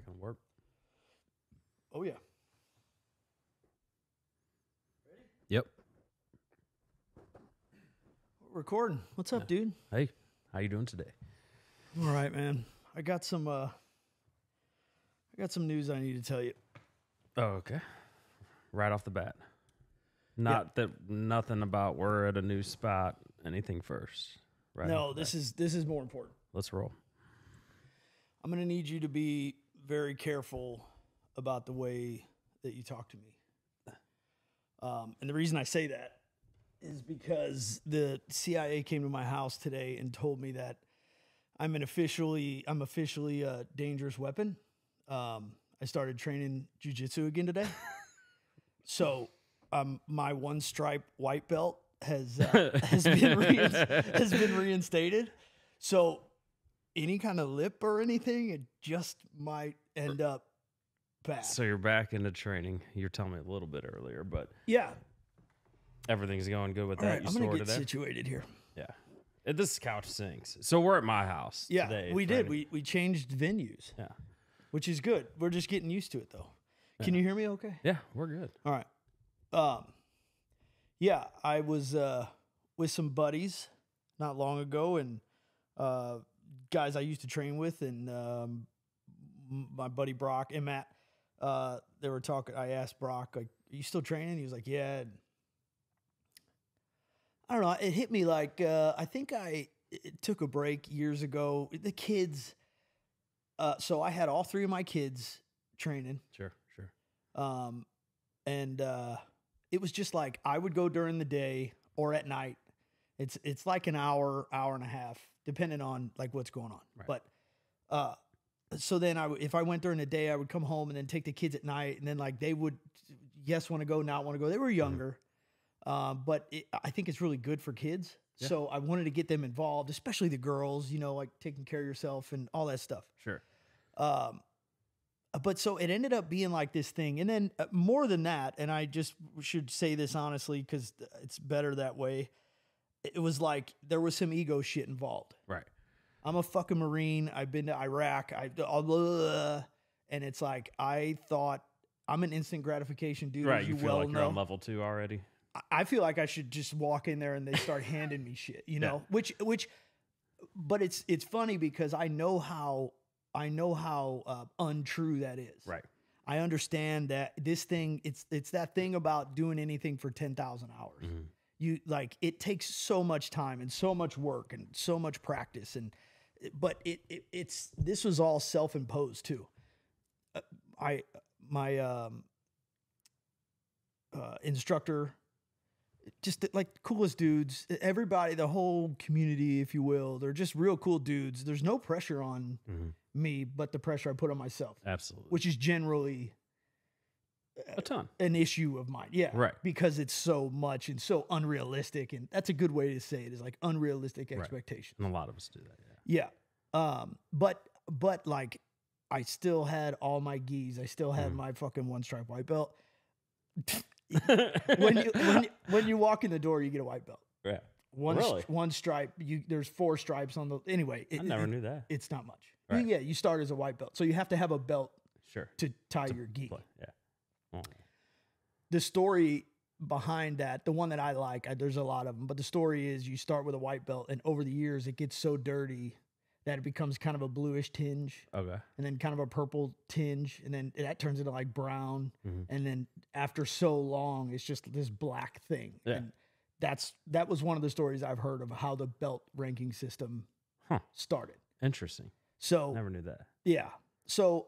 that gonna work? Oh yeah. Yep. We're recording. What's up, dude? Hey, how you doing today? All right, man. I got some news I need to tell you. Oh, okay. Right off the bat. Nothing about we're at a new spot. Anything first. Right. No, this is more important. Let's roll. I'm going to need you to be very careful about the way that you talk to me. And the reason I say that is because the CIA came to my house today and told me that I'm officially a dangerous weapon. I started training jiu-jitsu again today. So my one stripe white belt has been reinstated. So any kind of lip or anything, it just might end up bad. So you're back into training. You were telling me a little bit earlier, but Yeah. everything's going good with All that. right, You I'm going to sorted get it? situated here. Yeah. This couch sinks. So we're at my house Yeah, today. we for did. any- We changed venues, Yeah. which is good. We're just getting used to it, though. Can you hear me okay? Yeah, we're good. All right. Yeah, I was with some buddies not long ago, and guys I used to train with, and my buddy Brock and Matt. They were talking. I asked Brock, like, "Are you still training?" He was like, "Yeah." And I don't know. It hit me like I think it took a break years ago. The kids. So I had all three of my kids training. Sure. And it was just like I would go during the day or at night. It's like an hour and a half, depending on like what's going on. Right. But so then if I went during the day, I would come home and then take the kids at night, and then like they would want to go, not want to go. They were younger, but I think it's really good for kids. Yeah. So I wanted to get them involved, especially the girls. You know, like taking care of yourself and all that stuff. Sure. But so it ended up being like this thing. And then more than that, and I just should say this honestly, because it's better that way. It was like there was some ego shit involved. Right. I'm a fucking Marine. I've been to Iraq. And it's like, I thought I'm an instant gratification dude. Right. As You you feel well like you're know. on level 2 already? I feel like I should just walk in there and they start handing me shit, you know, but it's funny because I know how untrue that is. Right. I understand that this thing, it's that thing about doing anything for 10,000 hours. Mhm. You like, it takes so much time and so much work and so much practice. But this was all self-imposed too. My instructor, just like coolest dudes, everybody, the whole community, if you will, they're just real cool dudes. There's no pressure on me, but the pressure I put on myself, Absolutely. which is generally A ton. an issue of mine. Yeah. Right. Because it's so much and so unrealistic. And that's a good way to say it, is like unrealistic Right. expectations. And a lot of us do that. Yeah. Yeah. But like I still had all my gis. I still had my fucking one stripe white belt. when you walk in the door, you get a white belt. Yeah. One Really? one stripe. There's 4 stripes on the. Anyway, I never knew that. it's not much. Right. Yeah, you start as a white belt, so you have to have a belt Sure. to tie your gi. Play. Yeah. Oh. The story behind that, the one that I like, there's a lot of them, but the story is you start with a white belt, and over the years it gets so dirty that it becomes kind of a bluish tinge, Okay. and then kind of a purple tinge, and then that turns into like brown, Mhm. and then after so long, it's just this black thing. Yeah. And that was one of the stories I've heard of how the belt ranking system started. Interesting. So Never knew that. yeah. So,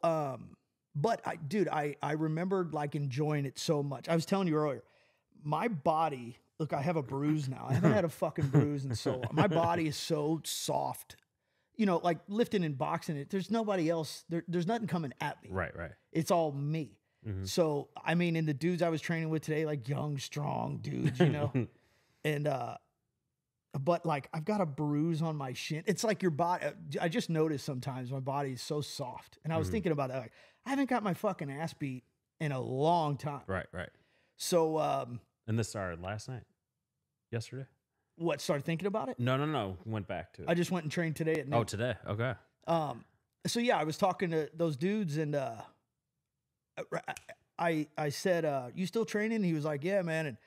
but I remembered like enjoying it so much. I was telling you earlier, my body, look, I have a bruise now. I haven't had a fucking bruise in so long. My body is so soft. You know, like lifting and boxing, there's nobody else. There's nothing coming at me. Right. It's all me. Mhm. So, I mean, and the dudes I was training with today, like young, strong dudes, you know, and, but like I've got a bruise on my shin. It's like your body. I just noticed sometimes my body is so soft. And I was thinking about that. Like, I haven't got my fucking ass beat in a long time. Right. So, And this started last night? Yesterday? what, started thinking about it? No. Went back to it. I just went and trained today at noon. Oh, today. Okay. So yeah, I was talking to those dudes, and I said, "You still training?" He was like, "Yeah, man." And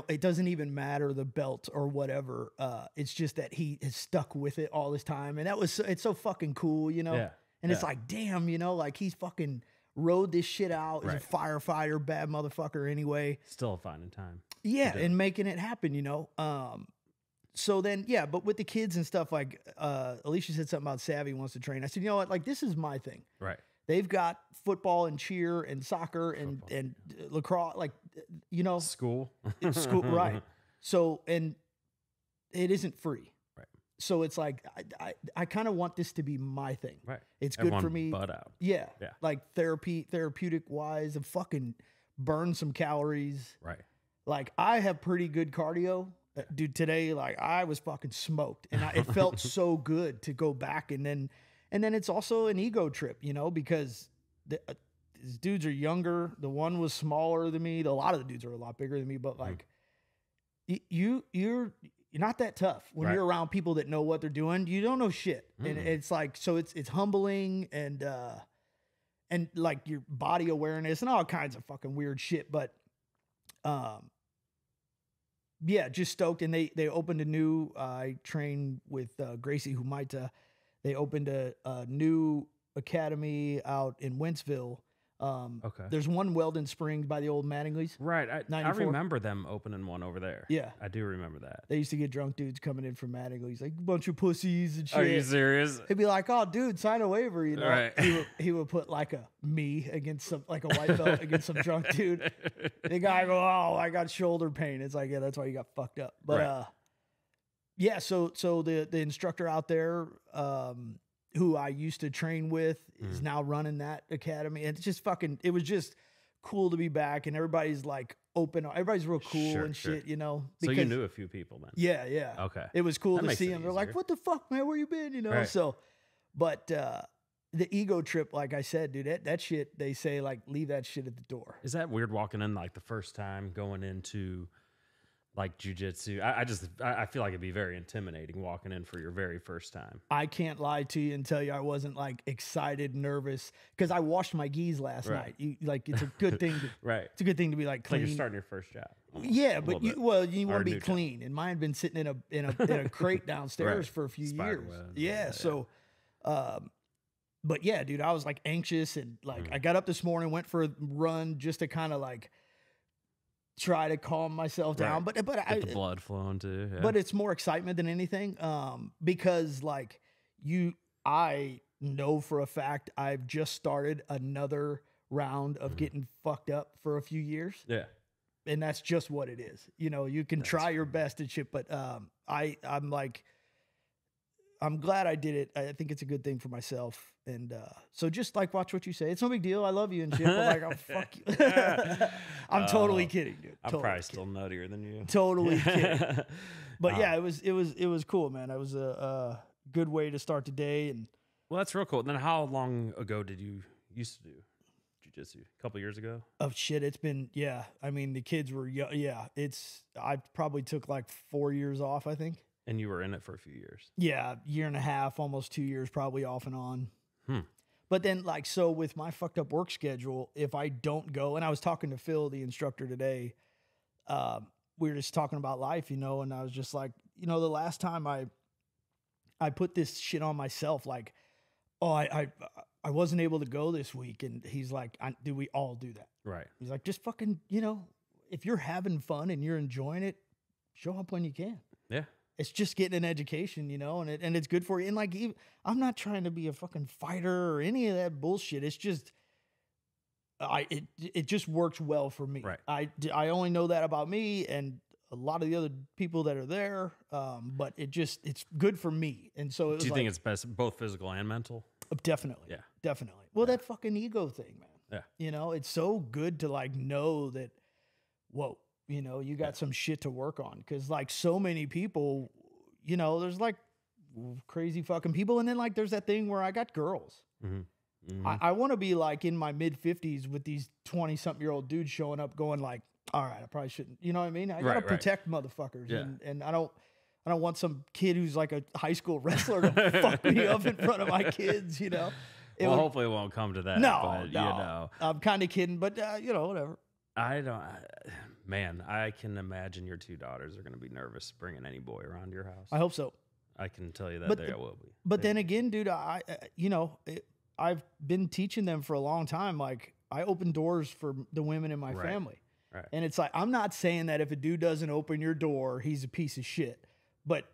it doesn't even matter the belt or whatever. It's just that he has stuck with it all this time. And it's so fucking cool, you know? Yeah. And it's like, damn, you know, like he's fucking rode this shit out. He's a firefighter, bad motherfucker anyway. Still finding time. Yeah. And making it happen, you know? So then, yeah, but with the kids and stuff, like, Alicia said something about Savvy wants to train. I said, you know what? Like, this is my thing. Right. They've got football and cheer and soccer and lacrosse, like, you know, school, right? So, and it isn't free, right? So it's like I kind of want this to be my thing, right? It's good Everyone for me, butt out, yeah. Like therapeutic wise, and fucking burn some calories, right? Like I have pretty good cardio. Dude, today, like I was fucking smoked, and it felt so good to go back, and then it's also an ego trip, you know, because these dudes are younger. The one was smaller than me. A lot of the dudes are a lot bigger than me, but like you're not that tough when you're around people that know what they're doing. You don't know shit, and it's like so it's humbling and like your body awareness and all kinds of fucking weird shit, but yeah, just stoked. And they opened a new, I trained with Gracie Humaita. They opened a new academy out in Wentzville. Okay. There's one Weldon Springs by the old Mattingly's. Right. I remember them opening one over there. Yeah. I do remember that. They used to get drunk dudes coming in from Mattingly's, like a bunch of pussies and shit. Are you serious? He'd be like, oh, dude, sign a waiver, you know? Right. He would put like a me against some, like a white belt against some drunk dude. The guy go, oh, I got shoulder pain. It's like, yeah, that's why you got fucked up. But, yeah, so the instructor out there, who I used to train with is now running that academy. And it's just it was just cool to be back. And everybody's like open. Everybody's real cool and shit, you know? Because, so you knew a few people then? Yeah, yeah. Okay. It was cool to see them. They're like, what the fuck, man? Where you been? You know? Right. So, but the ego trip, like I said, dude, that shit, they say like, leave that shit at the door. Is that weird walking in like the first time going into like jujitsu? I feel like it'd be very intimidating walking in for your very first time. I can't lie to you and tell you I wasn't like excited, nervous, because I washed my gis last night. It's a good thing. It's a good thing to be like clean. Like you're starting your first job. Yeah, but you want to be clean. And mine had been sitting in a crate downstairs for a few years. Yeah, so. But yeah, dude, I was like anxious and like I got up this morning, went for a run just to kind of like try to calm myself down, but get the blood flowing too. Yeah. But it's more excitement than anything, because like I know for a fact I've just started another round of getting fucked up for a few years. Yeah, and that's just what it is. You know, you can try your best and shit, but I'm like, I'm glad I did it. I think it's a good thing for myself. And so just like watch what you say. It's no big deal. I love you and shit. But like, oh, fuck you. I'm totally kidding, dude. I'm totally probably still nuttier than you. Totally kidding. But yeah, it was cool, man. It was a good way to start the day. And well, that's real cool. And then how long ago did you used to do jiu-jitsu? A couple years ago? Oh shit, it's been I mean, the kids were I probably took like 4 years off, I think. And you were in it for a few years. Yeah, year and a half, almost 2 years, probably off and on. But then, like, so with my fucked up work schedule, if I don't go, and I was talking to Phil, the instructor today, we were just talking about life, you know, and I was just like, you know, the last time I put this shit on myself, like, oh, I wasn't able to go this week, and he's like, do we all do that? Right. He's like, just fucking, you know, if you're having fun and you're enjoying it, show up when you can. Yeah. It's just getting an education, you know, and it's good for you. And like, I'm not trying to be a fucking fighter or any of that bullshit. It's just, it just works well for me. Right. I only know that about me and a lot of the other people that are there. But it's good for me. And so do you think it's best, both physical and mental? Definitely. Yeah. Definitely. Well, that fucking ego thing, man. Yeah. You know, it's so good to like know that, whoa. You know, you got some shit to work on because, like, so many people, you know, there's like crazy fucking people. And then, like, there's that thing where I got girls. I want to be like in my mid 50s with these 20-something-year-old dudes showing up going, like, all right, I probably shouldn't. You know what I mean? I got to protect motherfuckers. Yeah. And I don't I don't want some kid who's like a high school wrestler to fuck me up in front of my kids, you know? Well, hopefully it won't come to that. No, but, no. You know, I'm kind of kidding, but, you know, whatever. I don't. Man, I can imagine your two daughters are going to be nervous bringing any boy around your house. I hope so. I can tell you that But they will be. But then again, dude, I've been teaching them for a long time. Like, I open doors for the women in my Right. family. Right. And it's like, I'm not saying that if a dude doesn't open your door, he's a piece of shit. But,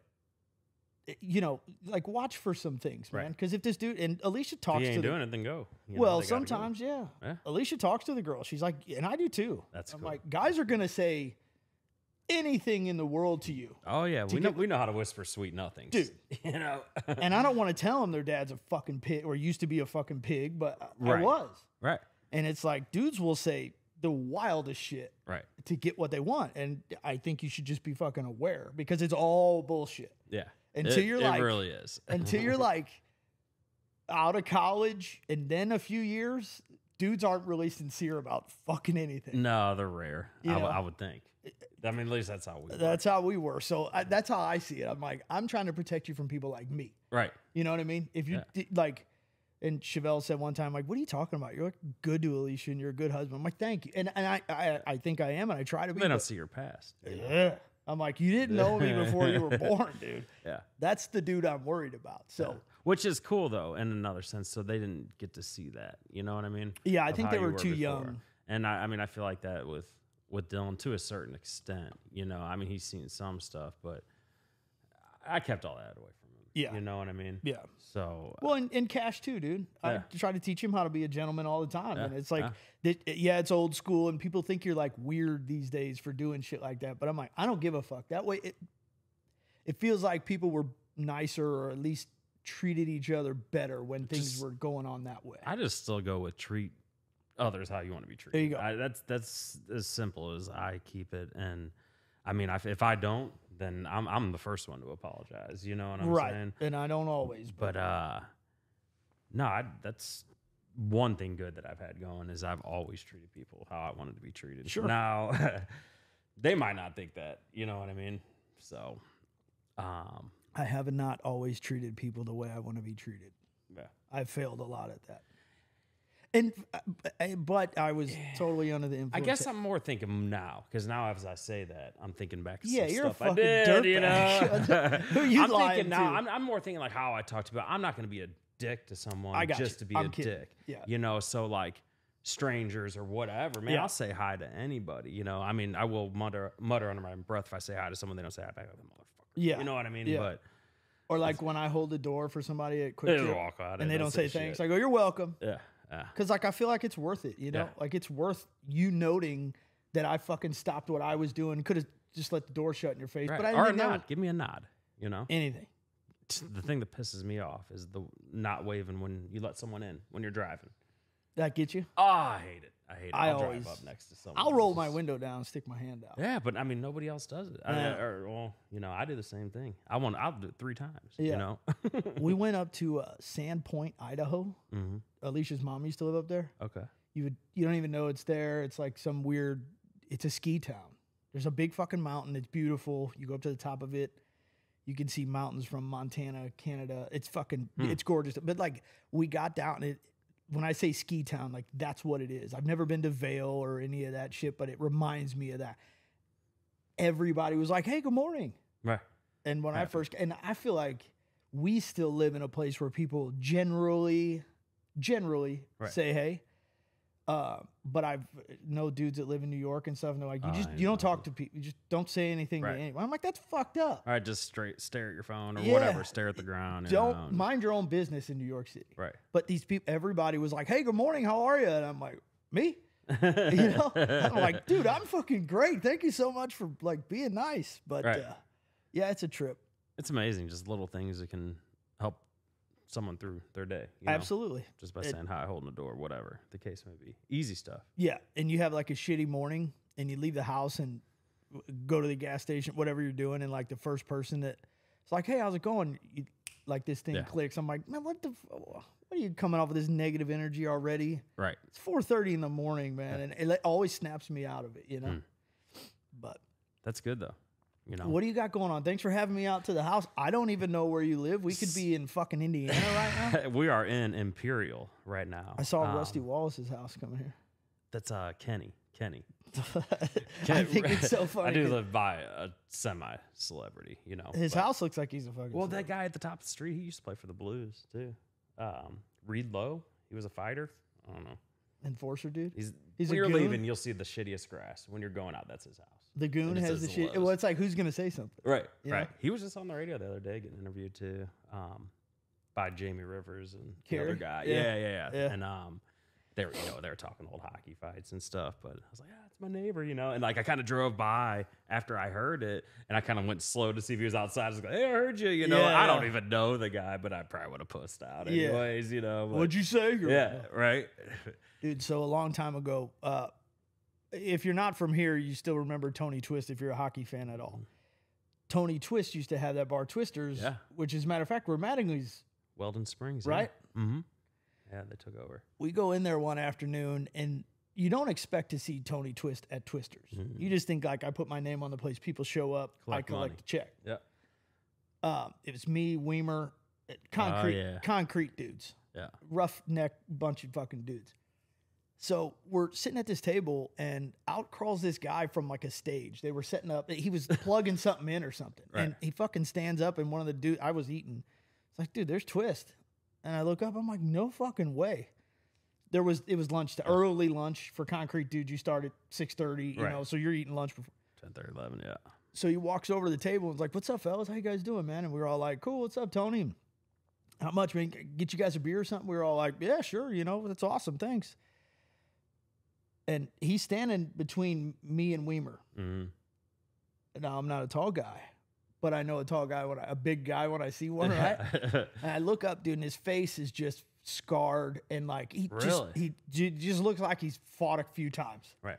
you know, like, watch for some things, man. Right. Because if this dude, and Alicia If talks you to ain't the, doing it, then go. You know, well, they gotta go. sometimes, yeah. Yeah. Alicia talks to the girl. She's like, and I do too. That's I'm cool. like, guys are going to say anything in the world to you. Oh yeah, we know how to whisper sweet nothings, Dude. You know, And I don't want to tell them their dad's a fucking pig or used to be a fucking pig, but I Right. was. right, And it's like dudes will say the wildest shit right, to get what they want. And I think you should just be fucking aware because it's all bullshit. yeah. Until you're like, it really is. until you're like out of college and then a few years, dudes aren't really sincere about fucking anything. No, they're rare. You know? I would think. I mean, at least that's how we. Work. That's how we were. So that's how I see it. I'm like, I'm trying to protect you from people like me. Right. You know what I mean? If you like, and Chevelle said one time, like, what are you talking about? You're like good to Alicia and you're a good husband. I'm like, thank you. And I think I am and I try to be. They don't but- see your past. You know? Yeah. I'm like, you didn't know me before you were born, dude. Yeah. That's the dude I'm worried about. So, Which is cool though, in another sense. So they didn't get to see that. You know what I mean? yeah, I Of think how they you were too before. young. And I mean, I feel like that with Dylan to a certain extent. You know, I mean, he's seen some stuff, but I kept all that away from him. Yeah. You know what I mean? Yeah. So Well, and Cash too, dude. Yeah. I try to teach him how to be a gentleman all the time. Yeah, And it's like, yeah. it's old school and people think you're like weird these days for doing shit like that. But I'm like, I don't give a fuck. That way it feels like people were nicer or at least treated each other better when things Just- were going on that way. I just still go with treat others how you want to be treated. There you go. That's as simple as I keep it. And I mean, if I don't, then I'm the first one to apologize. You know what I'm right. saying? And I don't always. But no, that's one thing good that I've had going is I've always treated people how I wanted to be treated. Sure. Now they might not think that. You know what I mean? So I have not always treated people the way I want to be treated. yeah. I've failed a lot at that. And but I was totally under the influence. I guess I'm more thinking now because now as I say that, I'm thinking back to Yeah, some you're a stuff I fucking did. You know, dirtbag. Who you I'm lying thinking now. to? I'm more thinking like how I talked about. I'm not going to be a dick to someone I got just you. to be I'm a kidding. dick. Yeah. You know, so like strangers or whatever, man, Yeah. I'll say hi to anybody. You know, I mean, I will mutter under my breath if I say hi to someone, they don't say hi back, like motherfucker. Yeah. You know what I mean? Yeah. But Or like when I hold the door for somebody at they Quick just Trip walk out and they don't say shit. thanks. I go, you're welcome. Yeah. Because like I feel like it's worth it, you know? Yeah. Like it's worth you noting that I fucking stopped what I was doing. Could have just let the door shut in your face. Right. But I or a didn't know nod. Give me a nod. You know, anything. the thing that pisses me off is the not waving when you let someone in when you're driving. That get you? Oh, I hate it. I hate it. I I'll always- drive up next to someone. I'll roll It's my just- window down and stick my hand out. Yeah, but I mean, nobody else does it. Yeah. Well, you know, I do the same thing. I'll do it 3 times. Yeah. You know. We went up to Sand Point, Idaho. hmm Alicia's mom used to live up there. Okay. You don't even know it's there. It's like some weird. It's a ski town. There's a big fucking mountain. It's beautiful. You go up to the top of it. You can see mountains from Montana, Canada. It's fucking. It's gorgeous. But like we got down it. When I say ski town, like that's what it is. I've never been to Vail or any of that shit, but it reminds me of that. Everybody was like, "Hey, good morning." Right. And when I Happy. first, and I feel like we still live in a place where people generally Right. say hey. But I've know dudes that live in New York and stuff, and they're like, I you don't talk to people, you just don't say anything Right. to anyone. I'm like, that's fucked up. All right, just straight stare at your phone or Yeah. whatever. Stare at the ground. you Don't know, mind your own business in New York City. Right. But these people, everybody was like, hey, good morning, how are you? And I'm like, me? You know, I'm like, dude, I'm fucking great. Thank you so much for like being nice. But Right. yeah, it's a trip. It's amazing, just little things that can help someone through their day. You know? Absolutely. Just by saying hi, holding the door, whatever the case may be. Easy stuff. Yeah, and you have like a shitty morning, and you leave the house and go to the gas station, whatever you're doing, and like the first person that it's like, "Hey, how's it going?" You, like this thing Yeah. clicks. I'm like, "Man, what are you coming off of this negative energy already?" Right. It's 4:30 in the morning, man, and it always snaps me out of it, you know. But That's good though. You know, What do you got going on? Thanks for having me out to the house. I don't even know where you live. We could be in fucking Indiana right now. we are in Imperial right now. I saw Rusty Wallace's house coming here. That's Kenny. I think it's so funny. I do live by a semi-celebrity, you know. His house looks like he's a fucking. Well, that guy at the top of the street, he used to play for the Blues too. Reed Lowe, he was a fighter. I don't know. Enforcer dude. He's a when you're goon? leaving, you'll see the shittiest grass. When you're going out, that's his house. The goon And it has says the shit. Lowe's. Well, it's like who's gonna say something? Right, You right. know? He was just on the radio the other day getting interviewed too, by Jamie Rivers and Carey? another guy. Yeah. Yeah. And they were talking old hockey fights and stuff. But I was like, it's my neighbor, you know. And like I kind of drove by after I heard it, and I kind of went slow to see if he was outside. I was like, hey, I heard you, you know. Yeah. I don't even know the guy, but I probably would have pussed out Yeah. anyways, you know. But, What'd you say? yeah, right. Dude, so a long time ago, if you're not from here, you still remember Tony Twist if you're a hockey fan at all. Tony Twist used to have that bar Twisters, Yeah. which as a matter of fact, we're Mattingly's, Weldon Springs, right? Yeah. Mm-hmm. Yeah, they took over. We go in there one afternoon and you don't expect to see Tony Twist at Twisters. You just think like I put my name on the place, people show up, Collect I collect money. the check. Yeah. It was me, Weimer, yeah. concrete dudes. Yeah. Roughneck bunch of fucking dudes. So we're sitting at this table and out crawls this guy from like a stage. They were setting up, he was plugging something in or something. Right. And he fucking stands up and one of the dudes, I was eating. It's like, dude, there's Twist. And I look up, I'm like, no fucking way. It was lunch, early lunch for concrete dudes. You start at 6:30, you Right. know, so you're eating lunch before. 10:30, 11, yeah. So he walks over to the table and is like, what's up, fellas? How you guys doing, man? And we were all like, cool, what's up, Tony? How much, man? Get you guys a beer or something? We were all like, yeah, sure, you know, that's awesome, thanks. And he's standing between me and Weimer. Mm-hmm. Now, I'm not a tall guy, but I know a tall guy, a big guy when I see one, right? And I look up, dude, and his face is just scarred and like he just looks like he's fought a few times. Right.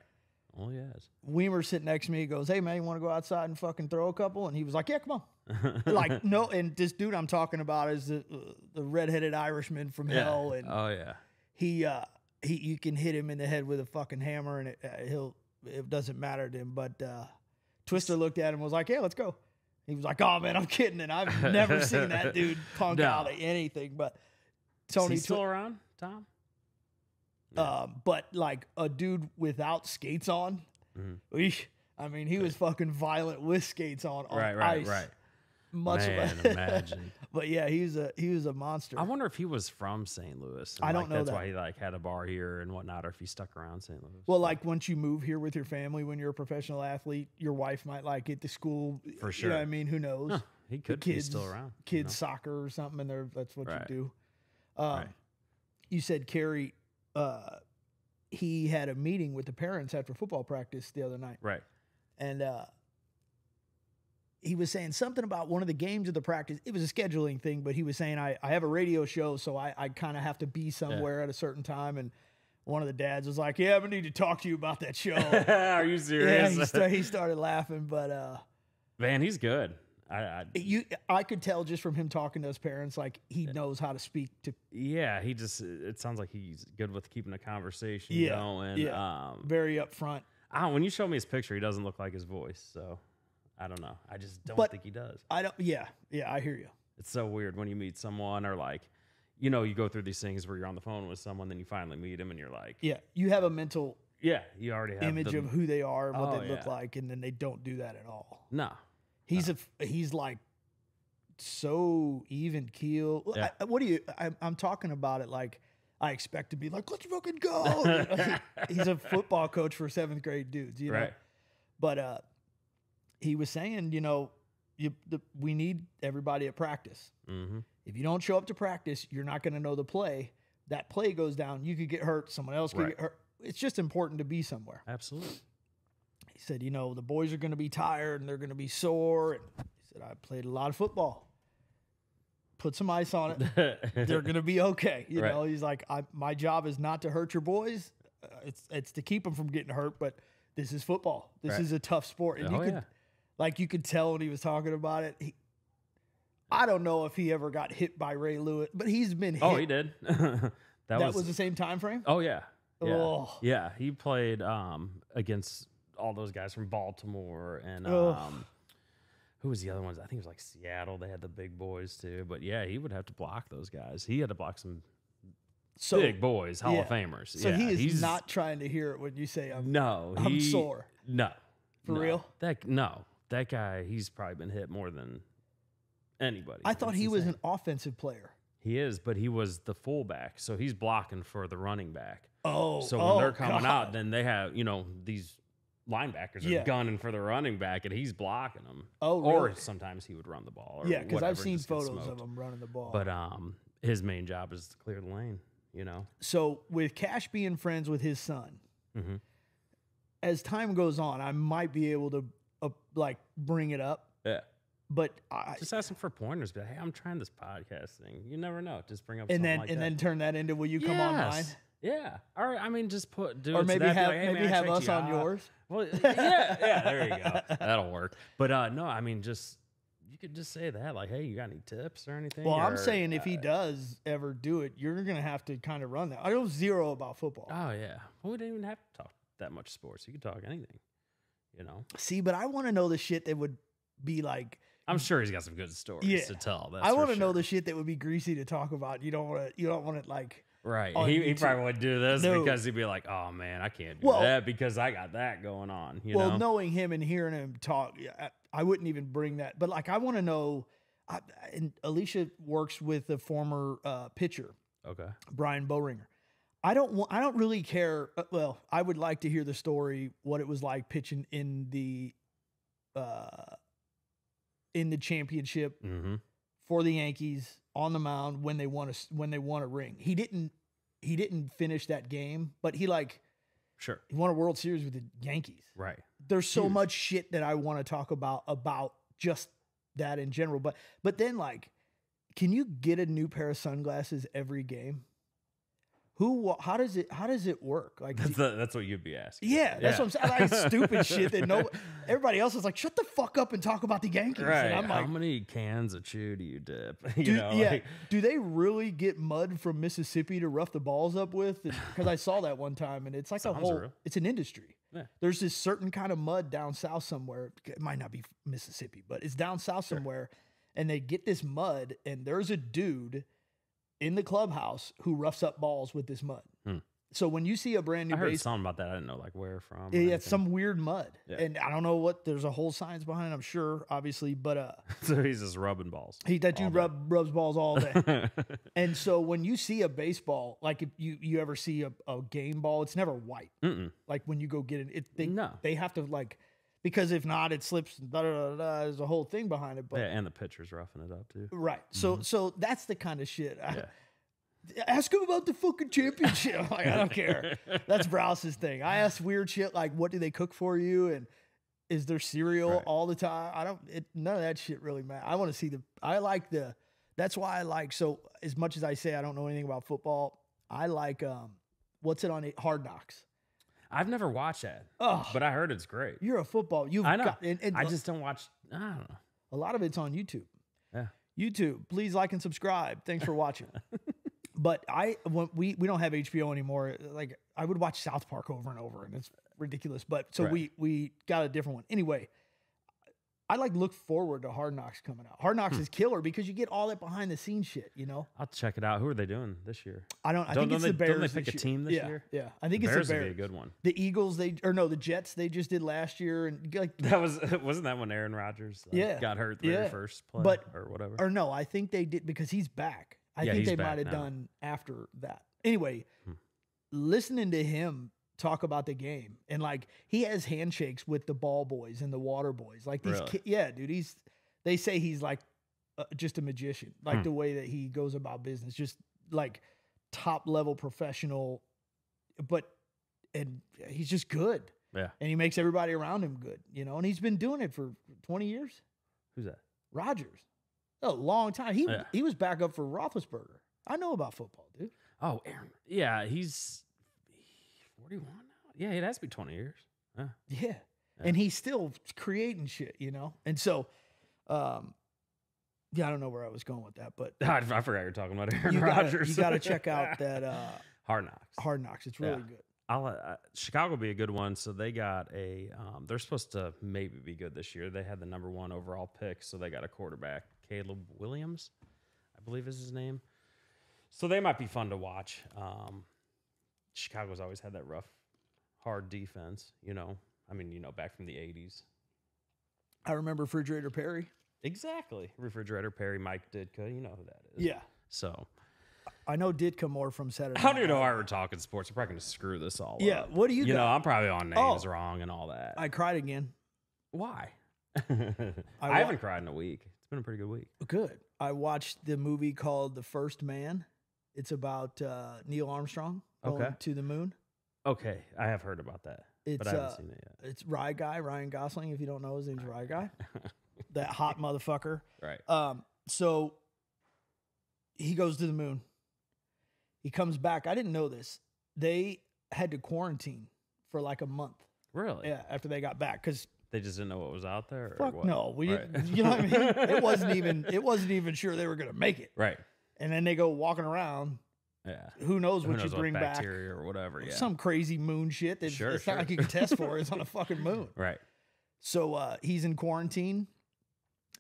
Oh, yes. Weimer's sitting next to me. He goes, hey, man, you want to go outside and fucking throw a couple? And he was like, yeah, come on. Like, no. And this dude I'm talking about is the redheaded Irishman from hell. And oh, yeah. he you can hit him in the head with a fucking hammer and it doesn't matter to him. But Twister looked at him and was like, yeah, let's go. He was like, oh, man, I'm kidding. And I've never seen that dude punk out of anything. But Tony Is he still around, Tom? but like a dude without skates on, I mean, he was fucking violent with skates on ice. Right. Much Man, imagine. But yeah, he was a monster. I wonder if he was from St. Louis. I don't know that's that. why he like had a bar here and whatnot, or if he stuck around St. Louis. Well, like once you move here with your family, when you're a professional athlete, your wife might like get to school. For You sure. know what I mean? Who knows? Huh, he could be still around. Kids soccer or something, and that's what Right. you do. Right. You said Carey, he had a meeting with the parents after football practice the other night. Right. And he was saying something about one of the games of the practice. It was a scheduling thing, but he was saying, I have a radio show, so I kind of have to be somewhere at a certain time. And one of the dads was like, yeah, I need to talk to you about that show. Are you Yeah, serious? he started laughing. But Man, he's good. I could tell just from him talking to his parents, like he knows how to speak to. Yeah, it sounds like he's good with keeping a conversation Yeah, going. yeah. Very upfront. When you show me his picture, he doesn't look like his voice. So I don't know. I just don't think he does. I don't. Yeah, I hear you. It's so weird when you meet someone or like, you know, you go through these things where you're on the phone with someone, then you finally meet him and you're like, Yeah, you have a mental yeah, you already have image of who they are and what Oh, they look yeah. like, and then they don't do that at all. No. He's like so even keel. Yeah. I'm talking about it like I expect to be like, let's fucking go. He's a football coach for 7th grade dudes, you know. Right. But he was saying, you know, we need everybody at practice. Mm-hmm. If you don't show up to practice, you're not going to know the play. That play goes down. You could get hurt. Someone else could get hurt. It's just important to be somewhere. Absolutely. He said, you know, the boys are going to be tired and they're going to be sore. And he said, I played a lot of football. Put some ice on it. They're going to be okay. You know, he's like, my job is not to hurt your boys. It's to keep them from getting hurt. But this is football. This is a tough sport. And you could tell when he was talking about it. I don't know if he ever got hit by Ray Lewis, but he's been hit. Oh, he did. that was the same time frame? Oh, yeah. Yeah. Oh. Yeah. He played against all those guys from Baltimore and who was the other ones? I think it was like Seattle. They had the big boys too. But yeah, he would have to block those guys. He had to block some big boys, Hall of Famers. So yeah, he's not trying to hear it when you say I'm sore. No. For real? That guy, he's probably been hit more than anybody. I thought he was an offensive player. He is, but he was the fullback, so he's blocking for the running back. Oh, so when they're coming out, then they have these linebackers are gunning for the running back, and he's blocking them. Oh, really? Or sometimes he would run the ball. Or because I've seen photos of him running the ball. But his main job is to clear the lane. So with Cash being friends with his son, as time goes on, I might be able to bring it up. Yeah. But just ask him for pointers. Be like, hey, I'm trying this podcast thing. You never know. Just bring up and something then then turn that into will you come on mine? Yeah. Or I mean, just do or it. maybe have like, hey, maybe have us on yours. Well, yeah. There you go. That'll work. But no, I mean, you could just say that, like, hey, you got any tips or anything? Well, I'm saying if he does ever do it, you're gonna have to kind of run that. I know zero about football. Oh yeah. Well, we didn't even have to talk that much sports. You could talk anything. See, but I want to know the shit that would be like. I'm sure he's got some good stories to tell. I want to know the shit that would be greasy to talk about. You don't want it like right. He probably would do this because he'd be like, "Oh man, I can't do that because I got that going on." Well, knowing him and hearing him talk, I wouldn't even bring that. But like, I want to know. And Alicia works with a former pitcher, Brian Boehringer. I don't really care. Well, I would like to hear the story, what it was like pitching in the championship for the Yankees on the mound when they won a ring. He didn't finish that game, but he won a World Series with the Yankees. Right. There's so much shit that I want to talk about just that in general. But then can you get a new pair of sunglasses every game? How does it work? Like that's what you'd be asking. Yeah, that's what I'm saying. Like stupid shit that everybody else is like, shut the fuck up and talk about the Yankees. Right. And I'm like, how many cans of chew do you dip? Do they really get mud from Mississippi to rough the balls up with? Because I saw that one time, and it's like it's an industry. Yeah. There's this certain kind of mud down south somewhere. It might not be Mississippi, but it's down south somewhere, and they get this mud, and there's a dude in the clubhouse who roughs up balls with this mud. So when you see a brand new I heard something about that. I didn't know where from. Yeah, it's some weird mud. Yeah. And I don't know there's a whole science behind it, I'm sure, obviously, but so he's just rubbing balls. That dude rubs balls all day. And so when you see a baseball, like if you ever see a game ball, it's never white. Like when you go get it, they have to because if not, it slips. There's a whole thing behind it. But and the pitcher's roughing it up too. Right. So that's the kind of shit. Ask him about the fucking championship. I don't care. That's Browse's thing. I ask weird shit like, what do they cook for you? And is there cereal all the time? None of that shit really matters. I want to see that's why I like, so as much as I say I don't know anything about football, I like, what's it on Hard Knocks? I've never watched that, but I heard it's great. You're a football. I know. I just don't watch. I don't know. A lot of it's on YouTube. Yeah. YouTube. Please like and subscribe. Thanks for watching. But we don't have HBO anymore. Like I would watch South Park over and over, and it's ridiculous. But so we got a different one. Anyway, I look forward to Hard Knocks coming out. Hard Knocks is killer because you get all that behind the scenes shit. I'll check it out. Who are they doing this year? I think it's the Bears. Don't they pick a team this year? Yeah, I think it's the Bears. The Bears. Would be a good one. The Eagles, the Jets. They just did last year, and wasn't that when Aaron Rodgers got hurt the very first play or whatever? Or no, I think they did because he's back. I think they might have done after that. Anyway, listening to him talk about the game and he has handshakes with the ball boys and the water boys. Like these kids, dude, they say he's just a magician. The way that he goes about business, just top level professional, and he's just good. Yeah. And he makes everybody around him good, and he's been doing it for 20 years. Who's that? Rodgers. A long time. He was back up for Roethlisberger. I know about football, dude. Oh, Aaron. Yeah, he's 41 now. Yeah, it has to be 20 years. Yeah. And he's still creating shit, And so, I don't know where I was going with that, but I forgot you're talking about Aaron Rodgers. You got to check out that Hard Knocks. Hard Knocks. It's really good. Chicago will be a good one. So they got they're supposed to maybe be good this year. They had the number 1 overall pick, so they got a quarterback, Caleb Williams, I believe is his name. So they might be fun to watch. Chicago's always had that rough, hard defense. Back from the 80s. I remember Refrigerator Perry. Exactly, Refrigerator Perry, Mike Ditka. You know who that is. Yeah. So I know Ditka more from Saturday. I don't even know why we're talking sports. We're probably going to screw this all up. Yeah. What do you got? I'm probably on names wrong and all that. I cried again. Why? I haven't cried in a week. It's been a pretty good week. Good. I watched the movie called The First Man. It's about Neil Armstrong going to the moon. Okay. I have heard about that, but I haven't seen it yet. It's Ryan Gosling. If you don't know, his name's Rye Guy. That hot motherfucker. Right. So he goes to the moon. He comes back. I didn't know this. They had to quarantine for like a month. Really? Yeah, after they got back, because they just didn't know what was out there. Fuck or what? no, we didn't. You know what I mean? It wasn't even sure they were gonna make it. Right. And then they go walking around. Yeah. Who knows what you bring back? Bacteria or whatever. Yeah. Some crazy moon shit that it's not like you can test for. It's on a fucking moon. Right. So he's in quarantine,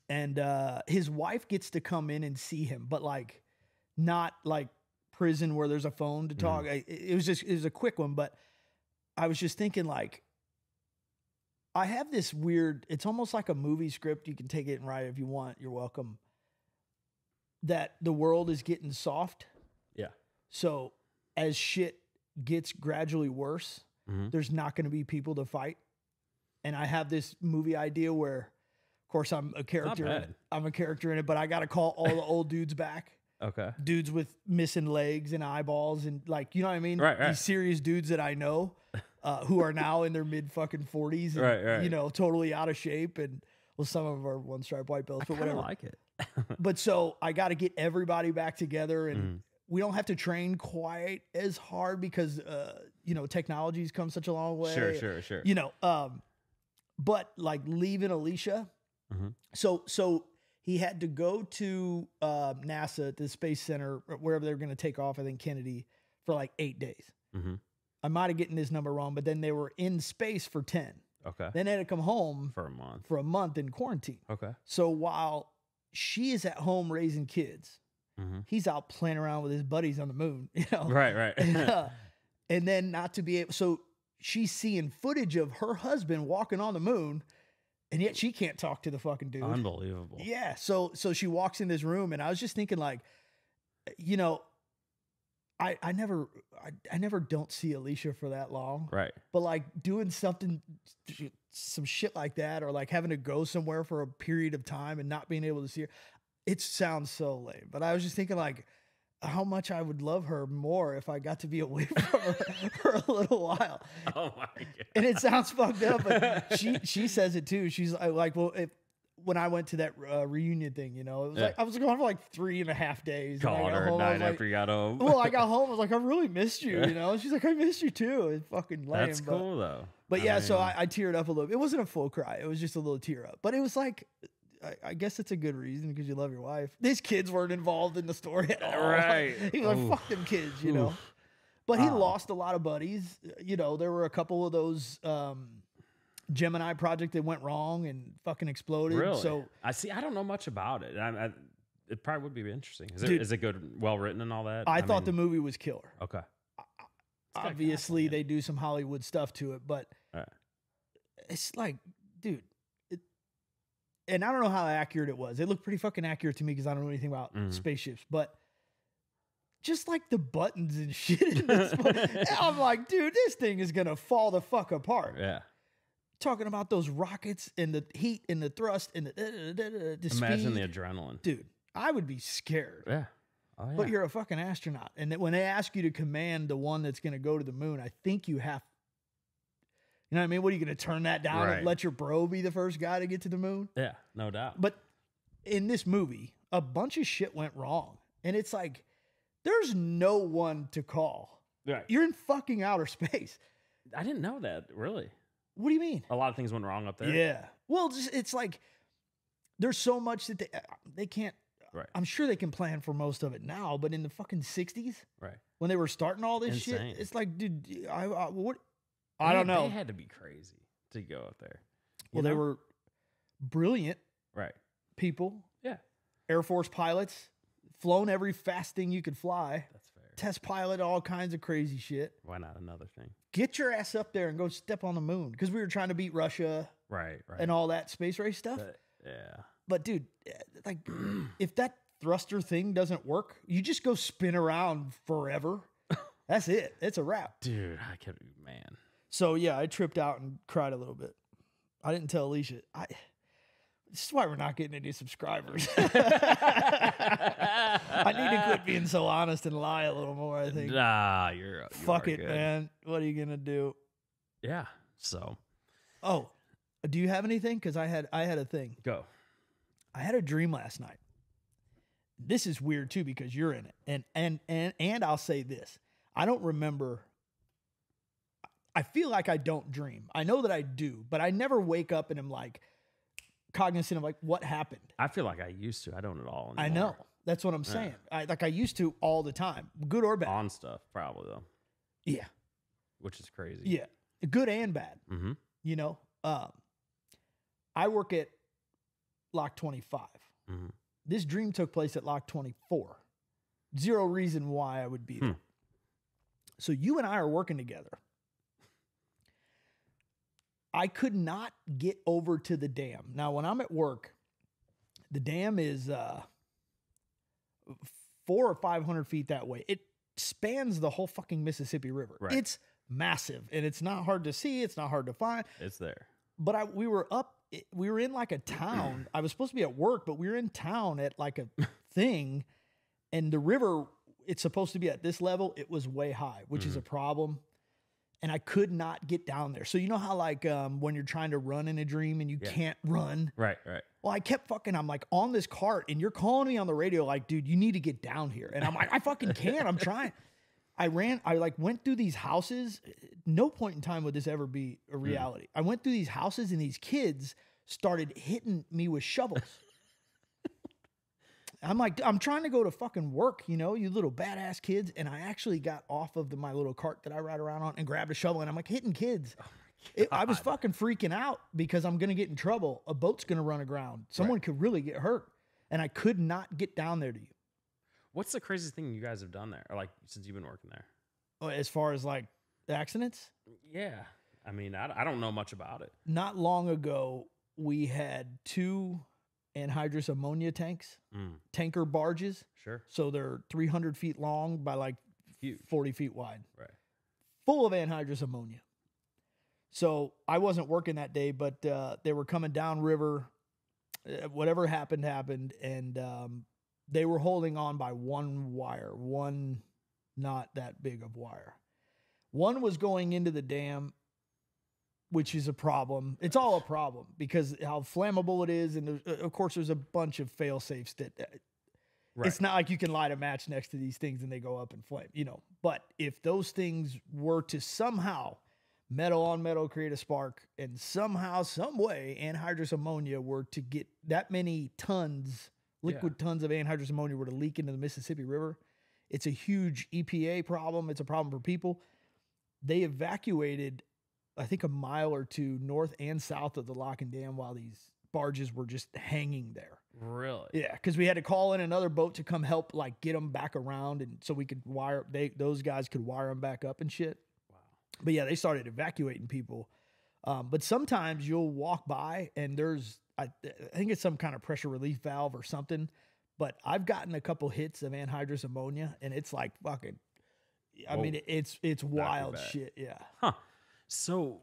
and his wife gets to come in and see him, but like not like prison where there's a phone to talk. It was a quick one, but I was just thinking like, I have this weird, it's almost like a movie script. You can take it and write it if you want. You're welcome. That the world is getting soft. Yeah. So as shit gets gradually worse, there's not going to be people to fight. And I have this movie idea where, of course, I'm a character in it, but I got to call all the old dudes back. Okay. Dudes with missing legs and eyeballs and like, you know what I mean? Right. These serious dudes that I know who are now in their mid fucking 40s and, right. you know, totally out of shape. And well, some of them are 1-stripe white belts, but whatever. I like it. But so I got to get everybody back together, and we don't have to train quite as hard because, technology's come such a long way. Sure. You know, but like leaving Alicia. So he had to go to NASA, the Space Center, wherever they were going to take off, I think Kennedy, for like 8 days. I might have gotten this number wrong, but then they were in space for 10. Okay. Then they had to come home for a month in quarantine. Okay. So while she is at home raising kids, he's out playing around with his buddies on the moon, you know? Right. And then not to be able, so she's seeing footage of her husband walking on the moon, and yet she can't talk to the fucking dude. Unbelievable. Yeah. So she walks in this room, and I was just thinking, like, you know, I never don't see Alicia for that long. Right. But like doing some shit like that, or like having to go somewhere for a period of time and not being able to see her, it sounds so lame. But I was just thinking like how much I would love her more if I got to be away from her for a little while. Oh my God. And it sounds fucked up, but she says it too. She's like, well, when I went to that reunion thing, you know, it was like I was gone for like 3.5 days. Called her at night after you got home. Well, I got home. I was like, I really missed you, you know. And she's like, I missed you too. It's fucking lame. That's cool though. But yeah, so I teared up a little. It wasn't a full cry. It was just a little tear up. But it was like, I guess it's a good reason because you love your wife. These kids weren't involved in the story at all. Right. He was like, fuck them kids, you know. But he lost a lot of buddies. You know, there were a couple of those Gemini project that went wrong and fucking exploded. Really? So I don't know much about it. It probably would be interesting. Is it good, well written and all that? I thought the movie was killer. Okay. Obviously, they do some Hollywood stuff to it, but it's like, dude. And I don't know how accurate it was. It looked pretty fucking accurate to me because I don't know anything about spaceships, but just like the buttons and shit in this I'm like, dude, this thing is going to fall the fuck apart. Yeah. Talking about those rockets and the heat and the thrust and the Imagine speed. the adrenaline. Dude, I would be scared. Yeah. Oh, yeah. But you're a fucking astronaut. And when they ask you to command the one that's going to go to the moon, I think you have, you know what I mean? What are you going to turn that down and let your bro be the first guy to get to the moon? Yeah, no doubt. But in this movie, a bunch of shit went wrong. And it's like, there's no one to call. Right. You're in fucking outer space. I didn't know that, really. What do you mean? A lot of things went wrong up there. Yeah. Well, it's like, there's so much that they can't, Right. I'm sure they can plan for most of it now, but in the fucking 60s, Right. when they were starting all this Insane. shit, it's like, dude, what? I don't know. They had to be crazy to go up there. Well, they were brilliant right. people. Yeah. Air Force pilots, flown every fast thing you could fly. That's fair. Test pilot, all kinds of crazy shit. Why not another thing? Get your ass up there and go step on the moon, because we were trying to beat Russia Right. Right. and all that space race stuff. Yeah. But dude, like, if that thruster thing doesn't work, you just go spin around forever. That's it. It's a wrap. Dude, I could, man. So yeah, I tripped out and cried a little bit. I didn't tell Alicia. This is why we're not getting any subscribers. I need to quit being so honest and lie a little more, I think. Nah, you Fuck it, good. man. What are you gonna do? Yeah. So Oh, do you have anything? Because I had a thing. go. I had a dream last night. This is weird too because you're in it. And I'll say this. I don't remember. I feel like I don't dream. I know that I do, but I never wake up and am like cognizant of like what happened. I feel like I used to. I don't at all anymore. I know. That's what I'm saying. I used to all the time, good or bad. On stuff, probably though. Yeah. Which is crazy. Yeah. Good and bad. Mm-hmm. You know, I work at Lock 25. Mm-hmm. This dream took place at Lock 24. Zero reason why I would be there. So you and I are working together. I could not get over to the dam. Now, when I'm at work, the dam is 400 or 500 feet that way. It spans the whole fucking Mississippi River. Right. It's massive, and it's not hard to see. It's not hard to find. It's there. But we were in like a town. I was supposed to be at work, but we were in town at like a thing, and the river, it's supposed to be at this level. It was way high, which is a problem. And I could not get down there. So you know how like when you're trying to run in a dream and you can't run? Right, right. Well, I kept I'm like on this cart and you're calling me on the radio like, dude, you need to get down here. And I'm like, I fucking can't. I'm trying. I went through these houses. No point in time would this ever be a reality. I went through these houses and these kids started hitting me with shovels. I'm like, I'm trying to go to fucking work, you know, you little badass kids. And I actually got off of my little cart that I ride around on and grabbed a shovel. And I'm like hitting kids. I was fucking freaking out because I'm going to get in trouble. A boat's going to run aground. Someone could really get hurt. And I could not get down there to you. What's the craziest thing you guys have done there? Or like since you've been working there? As far as like accidents? Yeah. I mean, I don't know much about it. Not long ago, we had 2 anhydrous ammonia tanks, tanker barges. Sure. So they're 300 feet long by like Huge. 40 feet wide. Right. Full of anhydrous ammonia. So I wasn't working that day, but they were coming down river. Whatever happened. And they were holding on by one wire, one not that big of wire. One was going into the dam, which is a problem. It's all a problem because how flammable it is. And of course, there's a bunch of fail safes that it's not like you can light a match next to these things and they go up in flame, you know. But if those things were to somehow metal on metal create a spark and somehow, some way, anhydrous ammonia were to get that many tons, liquid tons of anhydrous ammonia were to leak into the Mississippi River, it's a huge EPA problem. It's a problem for people. They evacuated, I think, a mile or two north and south of the lock and dam while these barges were just hanging there. Really? Yeah, because we had to call in another boat to come help, like, get them back around, and so we could those guys could wire them back up and shit. Wow. But yeah, they started evacuating people. But sometimes you'll walk by and there's, I think it's some kind of pressure relief valve or something. But I've gotten a couple hits of anhydrous ammonia, and it's like fucking. I mean, it's wild shit. Yeah. Huh. So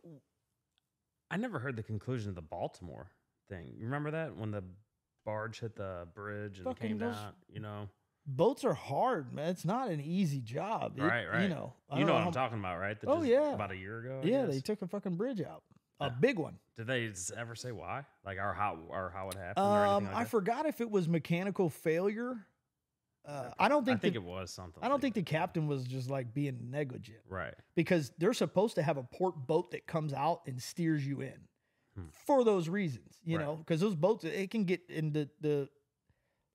I never heard the conclusion of the Baltimore thing. You remember that when the barge hit the bridge and Fucking came those- down? You know. Boats are hard, man. It's not an easy job. Right. You know. I You don't know what how- I'm talking about, right? That Oh, just yeah. About a year ago. I Yeah, guess? they took a fucking bridge out. A big one. Did they ever say why? Like, or how it happened? Or anything like I that? forgot if it was mechanical failure. I don't think it was something. I don't like think that. the captain was just like being negligent, Right. because they're supposed to have a port boat that comes out and steers you in for those reasons, you Right. know, because those boats, it can get in the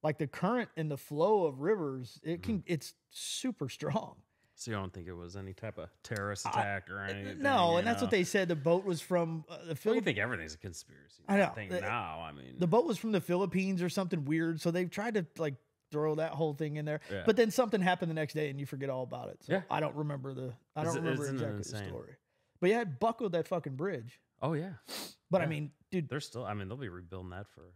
Like the current and the flow of rivers, it's super strong. So you don't think it was any type of terrorist attack or anything? No, and that's what they said. The boat was from the You Philippines. think everything's a conspiracy? I know. Think now, I mean, The boat was from the Philippines or something weird. So they've tried to like throw that whole thing in there. Yeah. But then something happened the next day and you forget all about it. So Yeah. I don't remember Isn't it exactly the insane? story. But yeah, it buckled that fucking bridge. oh yeah, But I Yeah. mean, dude, they're still. I mean, they'll be rebuilding that for.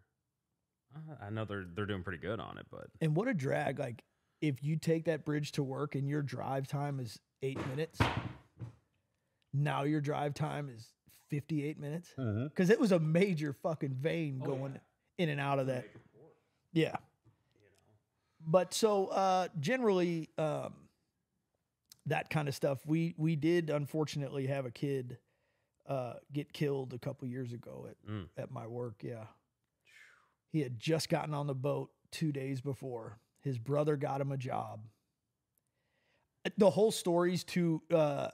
I know they're doing pretty good on it, but and what a drag. Like if you take that bridge to work and your drive time is 8 minutes, now your drive time is 58 minutes. Because it was a major fucking vein going in and out of that. Yeah. But so generally, that kind of stuff. We did unfortunately have a kid get killed a couple years ago at my work. Yeah, he had just gotten on the boat 2 days before. His brother got him a job. The whole story's too.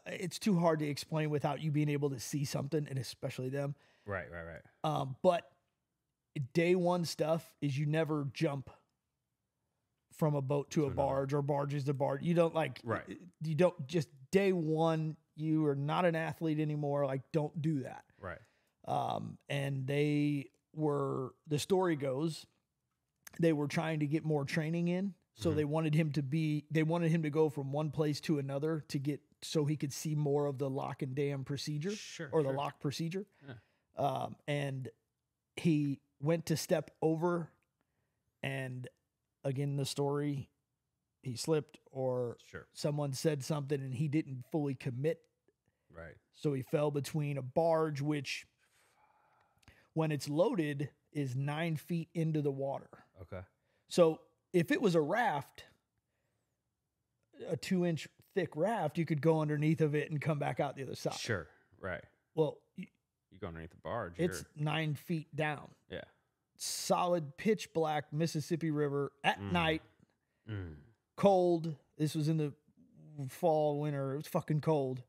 It's too hard to explain without you being able to see something, and especially them. right. But day one stuff is you never jump from a boat to a barge or barges to barge. You don't like, Right. You don't just day one, you are not an athlete anymore. Like don't do that. Right. And the story goes, they were trying to get more training in. So they wanted him to go from one place to another so he could see more of the lock and dam procedure the lock procedure. Yeah. And he went to step over, and again, the story, he slipped or someone said something and he didn't fully commit. Right. So he fell between a barge, which when it's loaded is 9 feet into the water. Okay. So if it was a raft, a 2-inch thick raft, you could go underneath of it and come back out the other side. Sure. Right. Well, You go underneath the barge. it's 9 feet down. Yeah. Solid pitch black Mississippi River at night, Mm. cold. This was in the fall, winter. It was fucking cold.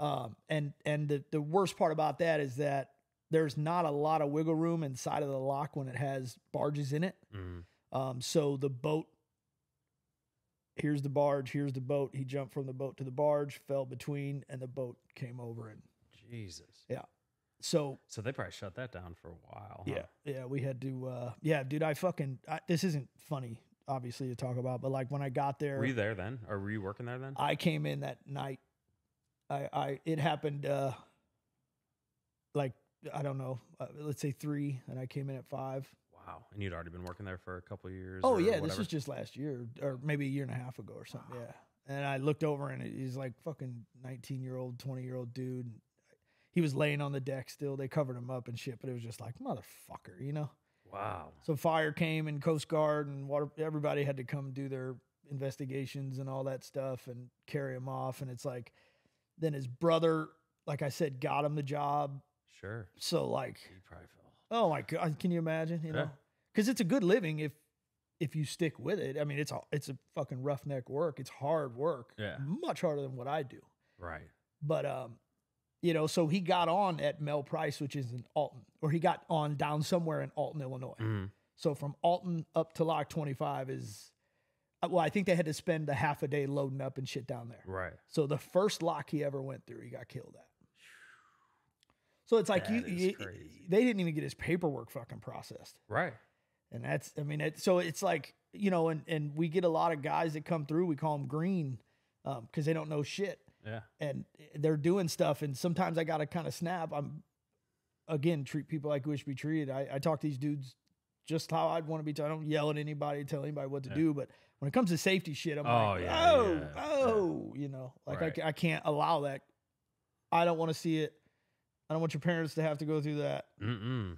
And the worst part about that is that there's not a lot of wiggle room inside of the lock when it has barges in it. Mm. So the boat, here's the barge, here's the boat. He jumped from the boat to the barge, fell between, and the boat came over. And Jesus. yeah. So they probably shut that down for a while. Huh? yeah, we had to, dude, this isn't funny, obviously, to talk about, but like when I got there. Were you there then? Or were you working there then? I came in that night. It happened, like, I don't know, let's say 3, and I came in at 5. Wow. And you'd already been working there for a couple of years? Oh, or yeah, whatever? this was just last year, or maybe a year and a half ago or something, yeah. And I looked over, and he's like fucking 19-year-old, 20-year-old dude. He was laying on the deck still. They covered him up and shit, but it was just like, motherfucker, you know? Wow. So fire came and Coast Guard and water. Everybody had to come do their investigations and all that stuff and carry him off. And it's like, then his brother, like I said, got him the job. Sure. So like, He probably fell. oh my God, can you imagine? You Yeah. know, because it's a good living if you stick with it. I mean, it's a fucking roughneck work. It's hard work. Yeah. Much harder than what I do. Right. But you know, so he got on at Mel Price, which is in Alton, or he got on down somewhere in Alton, Illinois. Mm. So from Alton up to Lock 25 is, well, I think they had to spend a half a day loading up and shit down there. Right. So the first lock he ever went through, he got killed at. So it's like That is crazy. they didn't even get his paperwork fucking processed. Right. And that's, I mean, so it's like, you know, and we get a lot of guys that come through, we call them green because they don't know shit. Yeah. And they're doing stuff. And sometimes I got to kind of snap. Treat people like we wish to be treated. I talk to these dudes just how I'd want to be. I don't yell at anybody, tell anybody what to do. But when it comes to safety shit, I'm you know, like Right. I can't allow that. I don't want to see it. I don't want your parents to have to go through that. Mm-mm.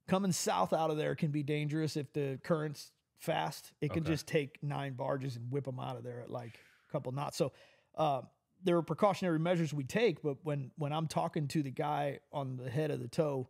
Coming south out of there can be dangerous if the current's fast. It can Okay. just take 9 barges and whip them out of there at like a couple knots. So there are precautionary measures we take, but when I'm talking to the guy on the head of the tow,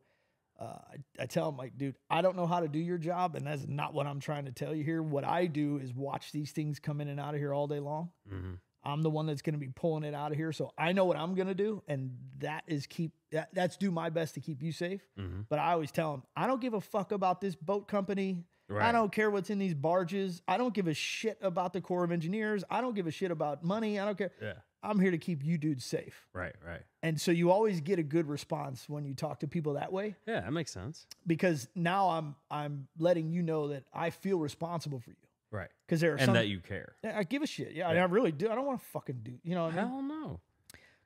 I tell him, like, dude, I don't know how to do your job, and that's not what I'm trying to tell you here. What I do is watch these things come in and out of here all day long. Mm-hmm. I'm the one that's going to be pulling it out of here, so I know what I'm going to do, and that's do my best to keep you safe. Mm-hmm. But I always tell them, I don't give a fuck about this boat company. I Right. don't care what's in these barges. I don't give a shit about the Corps of Engineers. I don't give a shit about money. I don't care. Yeah. I'm here to keep you dudes safe. Right. Right. And so you always get a good response when you talk to people that way, Yeah, that makes sense. because now I'm letting you know that I feel responsible for you. Right. Because there are And some that you care. I give a shit. Yeah, Yeah. I really do. I don't want to fucking do. You know what I mean? Hell no.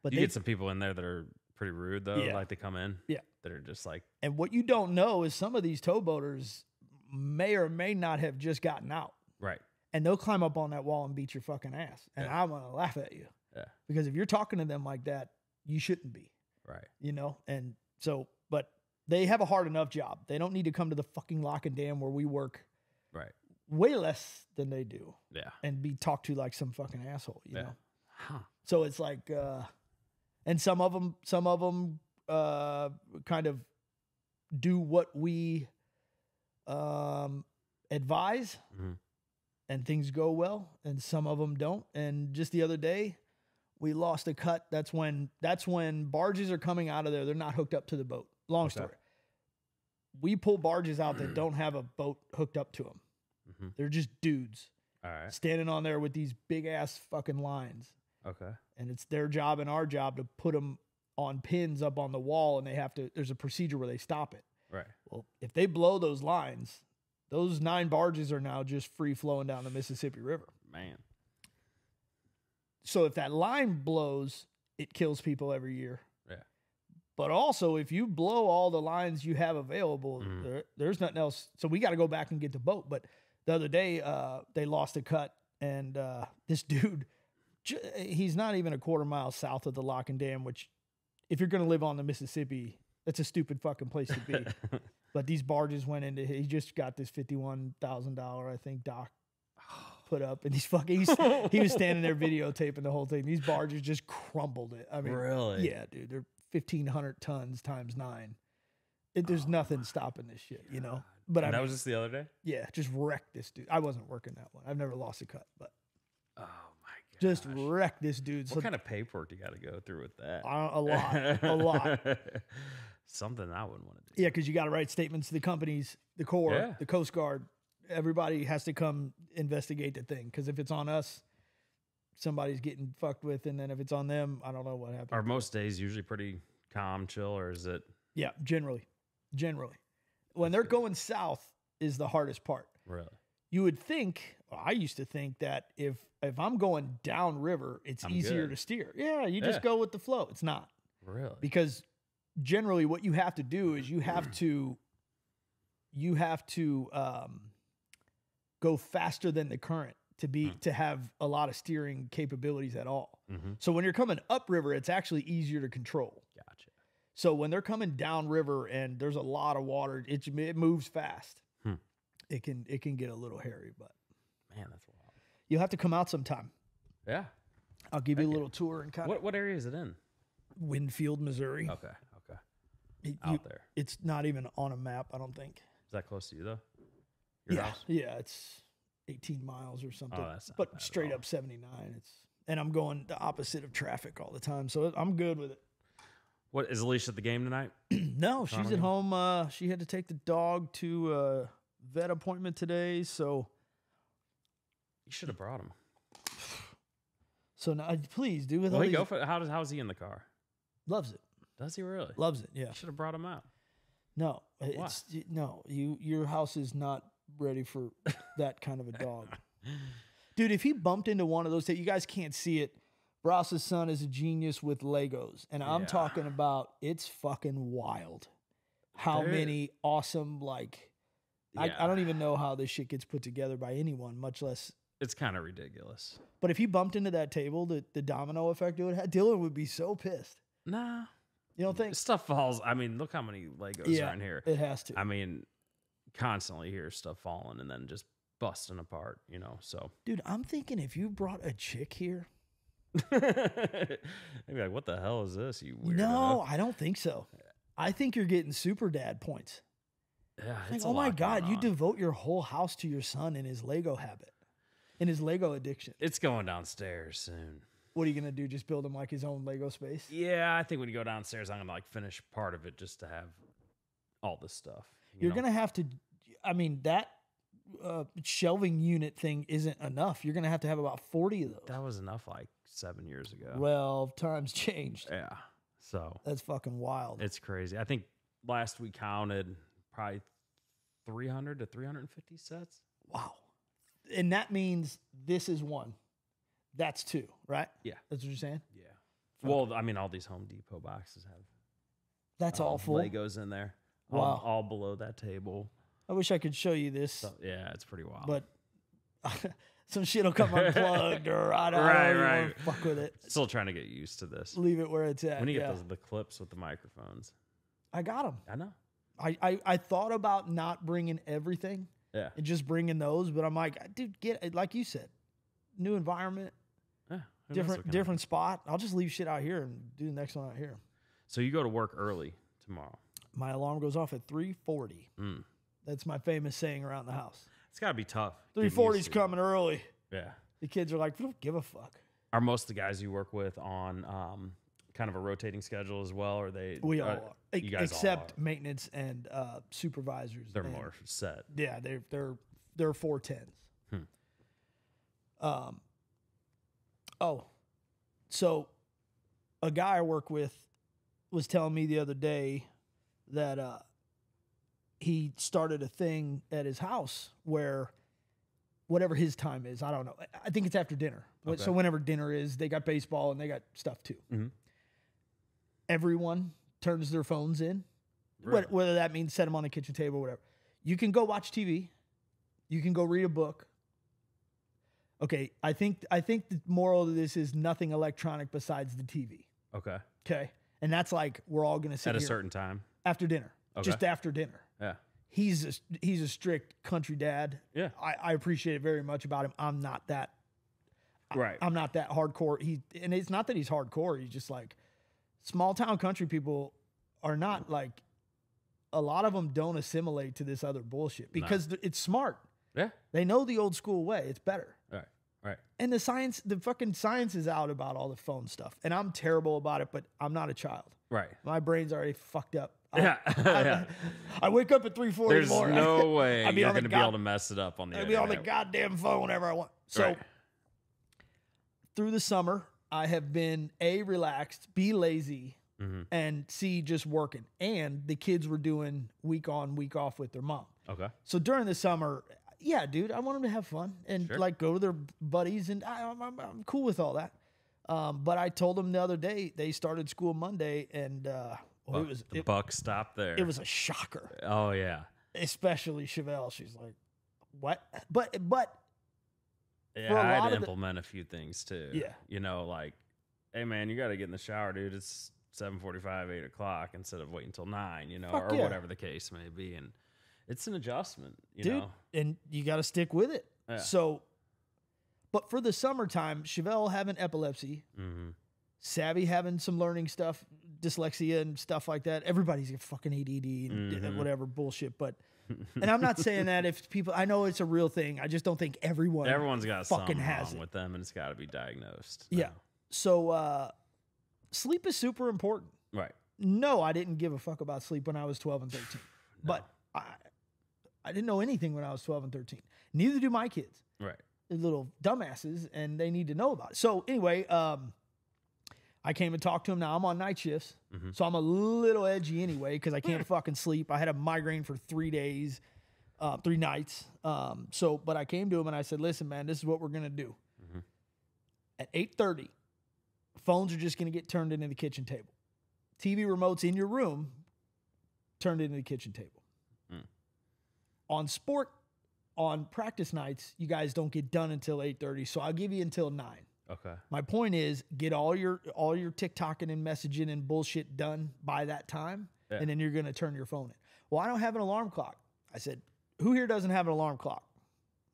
But You they, get some people in there that are pretty rude though. Yeah. Like they come in. Yeah. That are just like, and what you don't know is some of these towboaters may or may not have just gotten out, right. and they'll climb up on that wall and beat your fucking ass. And Yeah. I'm gonna laugh at you. Yeah. Because if you're talking to them like that, you shouldn't be. Right. You know. And so, but they have a hard enough job. They don't need to come to the fucking lock and dam where we work Right. way less than they do Yeah. and be talked to like some fucking asshole. You Yeah. know. Huh. So it's like, and some of them kind of do what we advise, Mhm. and things go well, and some of them don't. And just the other day, we lost a cut. That's when barges are coming out of there. They're not hooked up to the boat. Long Okay. story. We pull barges out that don't have a boat hooked up to them. Mhm. They're just dudes All right. standing on there with these big ass fucking lines. Okay. And it's their job and our job to put them on pins up on the wall, and there's a procedure where they stop it. Right. Well, if they blow those lines, those 9 barges are now just free flowing down the Mississippi River. Man. So if that line blows, it kills people every year. Yeah. But also, if you blow all the lines you have available, there's nothing else. So we got to go back and get the boat. But the other day, they lost a cut, and this dude, he's not even a quarter mile south of the lock and dam, which, if you're going to live on the Mississippi, that's a stupid fucking place to be. But these barges went into, he just got this $51,000, I think, dock put up, and he was standing there videotaping the whole thing. These barges just crumbled it. I mean, Really? yeah, dude, they're 1,500 tons times 9. There's nothing stopping this shit, you know. But And I that mean, was just the other day? yeah, just wrecked this dude. I wasn't working that one. I've never lost a cut, but Oh my god. just wrecked this dude. What kind of paperwork do you got to go through with that? a lot. Something I wouldn't want to do. Yeah, because you got to write statements to the companies, the Corps, Yeah. the Coast Guard. Everybody has to come investigate the thing. Because if it's on us, somebody's getting fucked with, and then if it's on them, I don't know what happened. Are most days usually pretty calm, chill, or is it Yeah, generally. When they're going south is the hardest part. really? You would think, I used to think that if I'm going downriver, it's I'm easier good. to steer. Yeah, you just Yeah. go with the flow. It's not. Really? Because generally what you have to do is you have to go faster than the current to have a lot of steering capabilities at all. Mm-hmm. So when you're coming upriver, it's actually easier to control. Gotcha. So when they're coming downriver and there's a lot of water, it moves fast. It can get a little hairy, but Man, that's wild. you'll have to come out sometime. Yeah. I'll give you a little tour and kind of What area is it in? Winfield, Missouri. Okay. Okay. You- Out there. It's not even on a map, I don't think. Is that close to you though? Your house? Yeah, it's 18 miles or something. Oh, that's not bad but at straight all. up 79. And I'm going the opposite of traffic all the time, so I'm good with it. What is Alicia at the game tonight? No, she's Toronto at game? home. She had to take the dog to a vet appointment today, so You should have brought him. now please do with Will all he these, go for how's he in the car? loves it. Does he really? Loves it. Yeah. You should have brought him out. No, it's no. Your house is not ready for that kind of a dog, dude. If he bumped into one of those, you guys can't see it. Ross's son is a genius with Legos, and I'm Yeah. talking about it's fucking wild. How There- many awesome I Yeah. don't even know how this shit gets put together by anyone, much less. It's kind of ridiculous. But if he bumped into that table, the domino effect it would have, Dylan would be so pissed. Nah. You don't think? Stuff falls. I mean, look how many Legos Yeah, are in here. it has to. I mean, constantly hear stuff falling and then just busting apart, so. Dude, I'm thinking if you brought a chick here. They'd be like, what the hell is this, you weirdo? No, I don't think so. I think you're getting super dad points. Yeah, Like, it's a oh my lot God, going you on. devote your whole house to your son and his Lego habit, and his Lego addiction. It's going downstairs soon. What are you gonna do? Just build him like his own Lego space? Yeah, I think when you go downstairs, I'm gonna finish part of it just to have all this stuff. You're gonna have to. I mean, shelving unit thing isn't enough. You're going to have about 40 of those. That was enough like 7 years ago. Well, times changed. Yeah. So That's fucking wild. it's crazy. I think last we counted probably 300 to 350 sets. Wow. And that means this is one. That's two, right? Yeah. That's what you're saying? Yeah. Well, I mean, all these Home Depot boxes have That's all full. Legos in there. Wow. All below that table. I wish I could show you this, So, yeah, it's pretty wild. but some shit will come unplugged or I don't Right, even right. wanna fuck with it. Still trying to get used to this. Leave it where it's at. When you yeah. get the clips with the microphones. I got them. I know. I thought about not bringing everything Yeah. and just bringing those, but I'm like, dude, get it. Like you said, new environment, Yeah. Who knows what kind of- different spot. I'll just leave shit out here and do the next one out here. So you go to work early tomorrow. My alarm goes off at 3:40. Mm. That's my famous saying around the house. It's got to be tough. getting 3:40's used to it. coming early. Yeah. The kids are like, we don't give a fuck. Are most of the guys you work with on kind of a rotating schedule as well? Or they We all are. you guys Except all are. maintenance and supervisors. They're and- more set. Yeah, they're 410s. So a guy I work with was telling me the other day that he started a thing at his house where whatever his time is, I don't know. I think it's after dinner. Okay. So whenever dinner is, they got baseball and they got stuff too. Mhm. Everyone turns their phones in. Really? Whether that means set them on the kitchen table or whatever. You can go watch TV. You can go read a book. Okay, I think the moral of this is nothing electronic besides the TV. Okay. Okay, and that's like we're all gonna sit At a here certain time. after dinner, Okay. just after dinner. Yeah. He's a strict country dad. Yeah. I appreciate it very much about him. I'm not that. Right. I'm not that hardcore. And it's not that he's hardcore. He's just like small town country people are not like. A lot of them don't assimilate to this other bullshit because it's smart. Yeah. They know the old school way. It's better. Right. Right. And the fucking science is out about all the phone stuff. And I'm terrible about it, but I'm not a child. Right. My brain's already fucked up. Yeah. I wake up at 3:40 There's in the morning. no way I'd be you're on the going to be able to mess it up on the I'll be on the internet. goddamn phone whenever I want. So Right. through the summer, I have been A, relaxed, B, lazy, Mm-hmm. and C, just working. And the kids were doing week on, week off with their mom. Okay. So during the summer, yeah, dude, I want them to have fun and Sure. like go to their buddies, and I'm cool with all that. But I told them the other day they started school Monday, and The buck stopped there. it was a shocker, Oh yeah. especially Chevelle. She's like, "What?" But Yeah, For a I had lot to of the- implement a few things too. Yeah. You know, like, hey man, you got to get in the shower, dude. It's 7:45, 8 o'clock instead of waiting until 9. You know, Fuck or yeah. whatever the case may be, and it's an adjustment. You dude, know. and you got to stick with it. Yeah. So, but for the summertime, Chevelle having epilepsy, Mm-hmm. Savvy having some learning stuff, dyslexia and stuff like that. Everybody's got fucking ADD and Mhm. whatever bullshit. But, and I'm not saying that if people, I know it's a real thing. I just don't think everyone. Everyone's got fucking something has wrong it. with them, and it's got to be diagnosed. Yeah. So, sleep is super important. Right. No, I didn't give a fuck about sleep when I was 12 and 13. But I didn't know anything when I was 12 and 13. Neither do my kids. Right. They're little dumbasses, and they need to know about it. So anyway, I came and talked to him. Now I'm on night shifts, Mhm. so I'm a little edgy anyway because I can't fucking sleep. I had a migraine for 3 days, 3 nights. But I came to him and I said, "Listen, man, this is what we're gonna do. Mhm. At 8:30, phones are just gonna get turned into the kitchen table. TV remotes in your room turned into the kitchen table. Mm. On practice nights, you guys don't get done until 8:30, so I'll give you until 9. Okay. My point is, get all your TikToking and messaging and bullshit done by that time, Yeah. and then you're gonna turn your phone in. Well, I don't have an alarm clock. I said, who here doesn't have an alarm clock?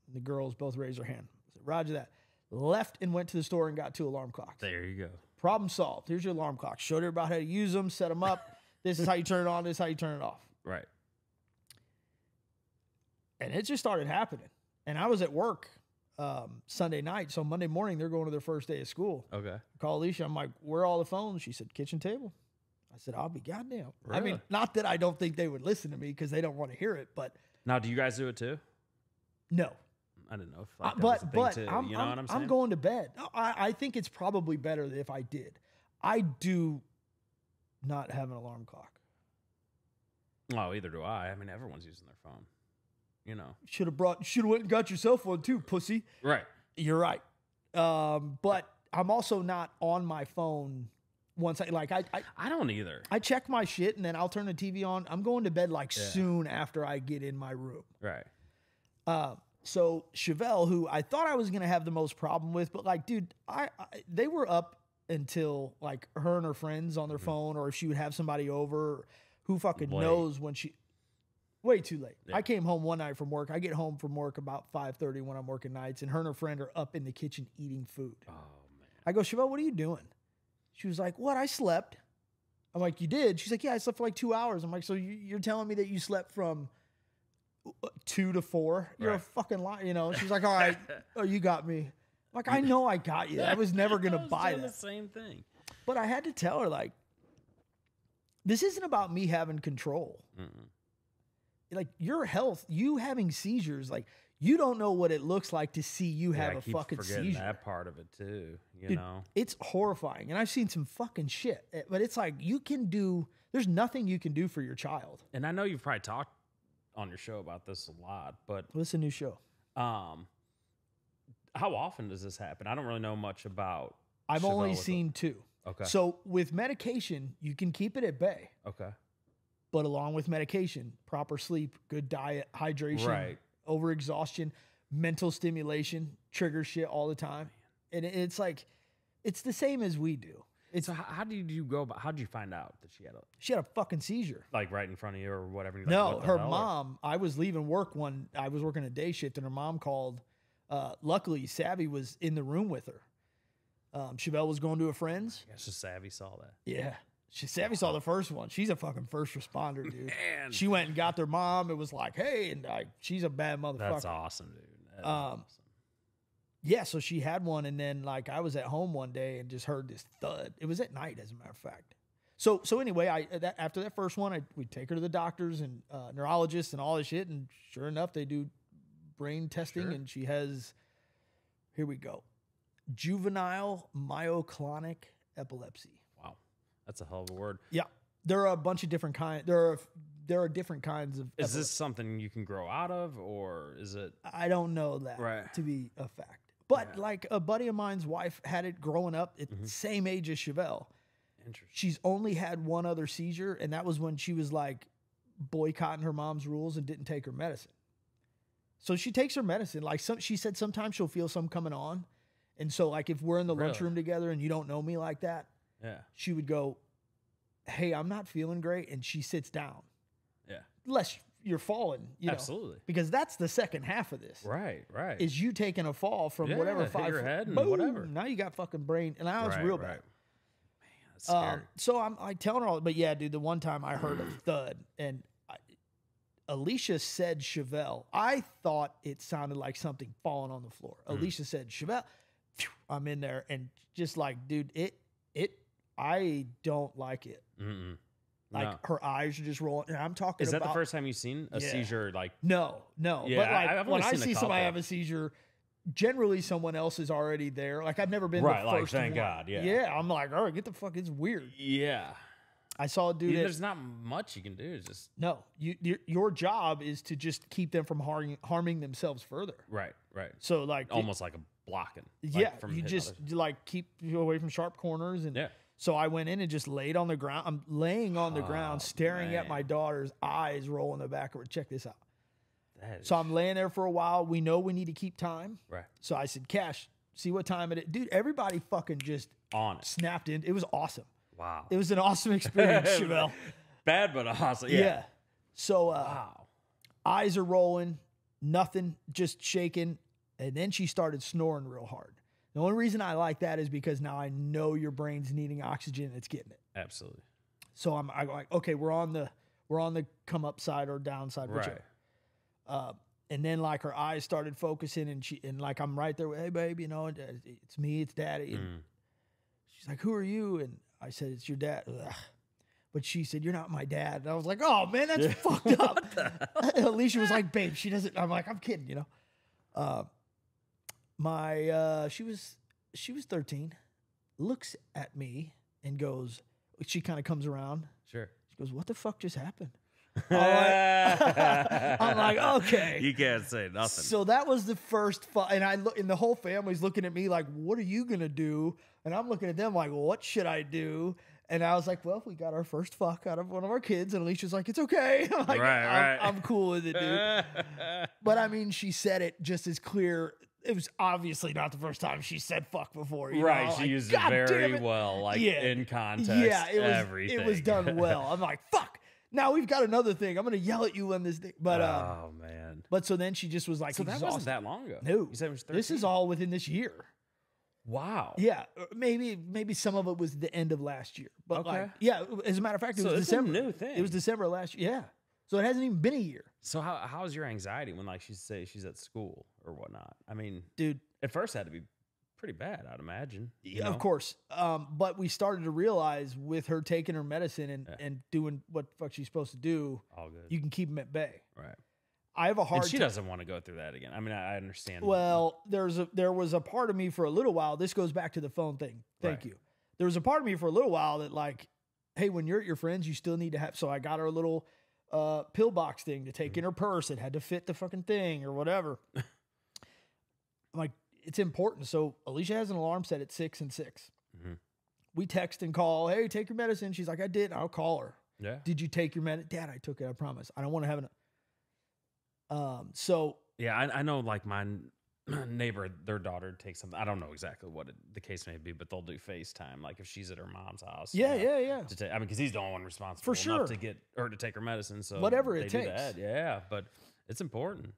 And the girls both raised their hand. I said, Roger that. Left and went to the store and got 2 alarm clocks. There you go. Problem solved. Here's your alarm clock. Showed everybody how to use them, set them up. This is how you turn it on. This is how you turn it off. Right. And it just started happening. And I was at work Sunday night. So Monday morning, they're going to their first day of school. Okay. I call Alicia. I'm like, where are all the phones? She said, kitchen table. I said, I'll be goddamn. I mean, Really? not that I don't think they would listen to me because they don't want to hear it, but Now, do you guys do it too? I didn't know if like, that was a thing too. I'm, You know what I'm saying? I'm going to bed. I think it's probably better if I did. I do not have an alarm clock. Well, either do I. I mean, everyone's using their phone. You know. Should have went and got yourself one too, pussy. Right. You're right. But I'm also not on my phone once I don't either. I check my shit and then I'll turn the TV on. I'm going to bed soon after I get in my room. Right. So Chevelle, who I thought I was going to have the most problem with, but like, dude, they were up until like her and her friends on their phone, or if she would have somebody over, who fucking knows when way too late. Yeah. I came home one night from work. I get home from work about 5:30 when I'm working nights, and her and her friend are up in the kitchen eating food. Oh, man. I go, Chevelle, what are you doing? She was like, what? I slept. I'm like, you did? She's like, yeah, I slept for like 2 hours. I'm like, so you're telling me that you slept from 2 to 4? You're a fucking liar, you know? She's like, all right, you got me. I'm like, I know I got you. I was never going to buy that. The same thing. But I had to tell her, like, this isn't about me having control. Mm-mm. Like, your health, you having seizures, like, you don't know what it looks like to see you have a fucking seizure. That part of it too, Dude, know. It's horrifying, and I've seen some fucking shit. But it's like there's nothing you can do for your child. And I know you've probably talked on your show about this a lot, but what's a new show? How often does this happen? I don't really know much about. I've only seen 2. Okay. So with medication, you can keep it at bay. Okay. But along with medication, proper sleep, good diet, hydration, overexhaustion, mental stimulation, trigger shit all the time. And it's like, it's the same as we do. So how did you go about, how did you find out that she had a fucking seizure? Like right in front of you or whatever? Like, no, her mom, I was leaving work I was working a day shift, and her mom called. Luckily, Savvy was in the room with her. Chevelle was going to a friend's. Yeah, so Savvy saw that. Yeah. Savvy saw the first one. She's a fucking first responder, dude. Man. She went and got their mom. It was like, hey, and she's a bad motherfucker. That's awesome, dude. That's awesome. Yeah, so she had one, and then like I was at home one day and just heard this thud. It was at night, as a matter of fact. So anyway, after that first one, we'd take her to the doctors and neurologists and all this shit, and sure enough, they do brain testing, and she has, here we go, juvenile myoclonic epilepsy. Wow, that's a hell of a word. Yeah, there are a bunch of different kinds. There are different kinds of. Is this something you can grow out of, or is it? I don't know that to be a fact. But like a buddy of mine's wife had it growing up at the same age as Chevelle. Interesting. She's only had one other seizure, and that was when she was like boycotting her mom's rules and didn't take her medicine. So she takes her medicine. Like she said, sometimes she'll feel some coming on, and so like if we're in the lunchroom together and you don't know me like that, she would go, "Hey, I'm not feeling great," and she sits down. Yeah, unless you're falling, absolutely, because that's the second half of this. Right. Is you taking a fall from whatever 5 your head and boom, whatever. Now you got fucking brain, and now it's real bad. Man, that's scary. So I'm telling her all, but yeah, dude, the one time I heard a thud, and Alicia said Chevelle. I thought it sounded like something falling on the floor. Alicia said Chevelle. Phew, I'm in there, and just like, dude, I don't like it. Mm-mm. Like her eyes are just rolling. And I'm talking. Is that the first time you've seen a seizure? Like no. Yeah, but like I've when only I seen see somebody have a seizure, generally someone else is already there. Like I've never been the first. Like thank one. God. Yeah. Yeah. I'm like, all right, get the fuck. It's weird. Yeah. I saw a dude. There's not much you can do. It's just your job is to just keep them from harming themselves further. Right. So like almost like a blocking. You just like keep you away from sharp corners and. So I went in and just laid on the ground. I'm laying on the ground, staring at my daughter's eyes roll in the back of her. Check this out. So I'm laying there for a while. We know we need to keep time. Right. So I said, Cash, see what time it is. Dude, everybody fucking just on it. Snapped in. It was awesome. Wow. It was an awesome experience, Chevelle. Bad, but awesome. Yeah. So eyes are rolling, nothing, just shaking. And then she started snoring real hard. The only reason I like that is because now I know your brain's needing oxygen and it's getting it. Absolutely. So I'm like, okay, we're on the come up side or down side, whichever. Right. And then like her eyes started focusing, and like I'm right there with, hey babe, it's me, it's daddy. And she's like, who are you? And I said, it's your dad. Ugh. But she said, you're not my dad. And I was like, oh man, that's fucked up. Alicia was like, babe, she doesn't. I'm like, I'm kidding, She was 13, looks at me and goes, she kind of comes around. Sure. She goes, "What the fuck just happened?" I'm like, okay. You can't say nothing. So that was the first and and the whole family's looking at me like, "What are you gonna do?" And I'm looking at them like, "What should I do?" And I was like, "Well, we got our first fuck out of one of our kids." And Alicia's like, "It's okay." I'm like, Right. I'm cool with it, dude. But I mean, she said it just as clear. It was obviously not the first time she said fuck before. You Right. know? She like, used God it very damn it. well, like Yeah. in context. Yeah, everything. it was done well. I'm like, fuck. Now we've got another thing. I'm gonna yell at you on this thing. But oh man. but so then she just was like, So that exhausted. wasn't that long ago. No, You said it was 13? this is all within this year. Wow. Yeah, maybe some of it was the end of last year, but Okay. like, yeah. As a matter of fact, it So was it's December. a new thing. It was December of last year. Yeah, so it hasn't even been a year, So how's your anxiety when like she's at school or whatnot? I mean, dude. at first it had to be pretty bad, I'd imagine. You Of know? course, but we started to realize with her taking her medicine Yeah. and doing what the fuck she's supposed to do, All good. you can keep them at bay. Right. I have a And hard she time. doesn't want to go through that again. I mean, I understand. Well, there was a part of me for a little while. This goes back to the phone thing. Thank Right. you. There was a part of me for a little while that like, hey, when you're at your friends, you still need to have. So I got her a little pill box thing to take in her purse. It had to fit the fucking thing or whatever. I'm like, it's important. So Alicia has an alarm set at 6 and 6. Mhm. We text and call. Hey, take your medicine. She's like, I did. I'll call her. Yeah. Did you take your medicine? Dad, I took it. I promise. I don't want to have an. So Yeah, I know like my neighbor, their daughter takes something. I don't know exactly what the case may be, but they'll do FaceTime. Like if she's at her mom's house. yeah, you know, yeah. To take, I mean, because he's the only one responsible For sure. enough to get her to take her medicine. So Whatever they it do takes. that. Yeah, but it's important.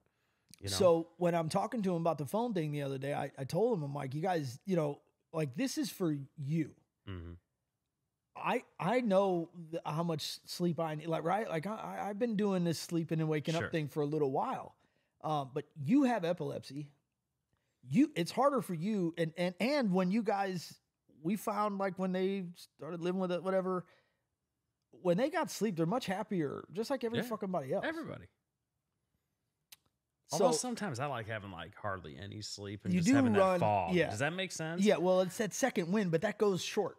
You know? So when I'm talking to him about the phone thing the other day, I told him, I'm like, you guys, you know, like this is for you. hmm I know how much sleep I need. Like, right? Like I've been doing this sleeping and waking Sure. up thing for a little while. But you have epilepsy. It's harder for you. And when you guys, we found like when they started living with it, whatever, when they got sleep, they're much happier, just like every Yeah. fucking body else. Everybody. So Although sometimes I like having like hardly any sleep and You just do having run- that fog. yeah. Does that make sense? yeah, well, it's that second wind, but that goes short.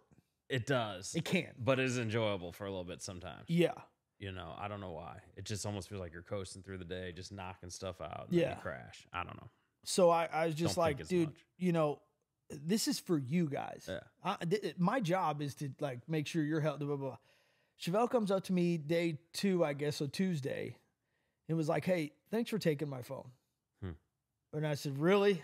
It does. It can. But it is enjoyable for a little bit sometimes. Yeah. You know, I don't know why. It just almost feels like you're coasting through the day, just knocking stuff out. And then Yeah. you crash. I don't know. So I was just Don't think like, as dude, much. you know, this is for you guys. Yeah. My job is to like make sure you're healthy. Blah, blah, blah. Chevelle comes up to me day 2, I guess, so Tuesday, and was like, "Hey, thanks for taking my phone." Hmm. And I said, "Really?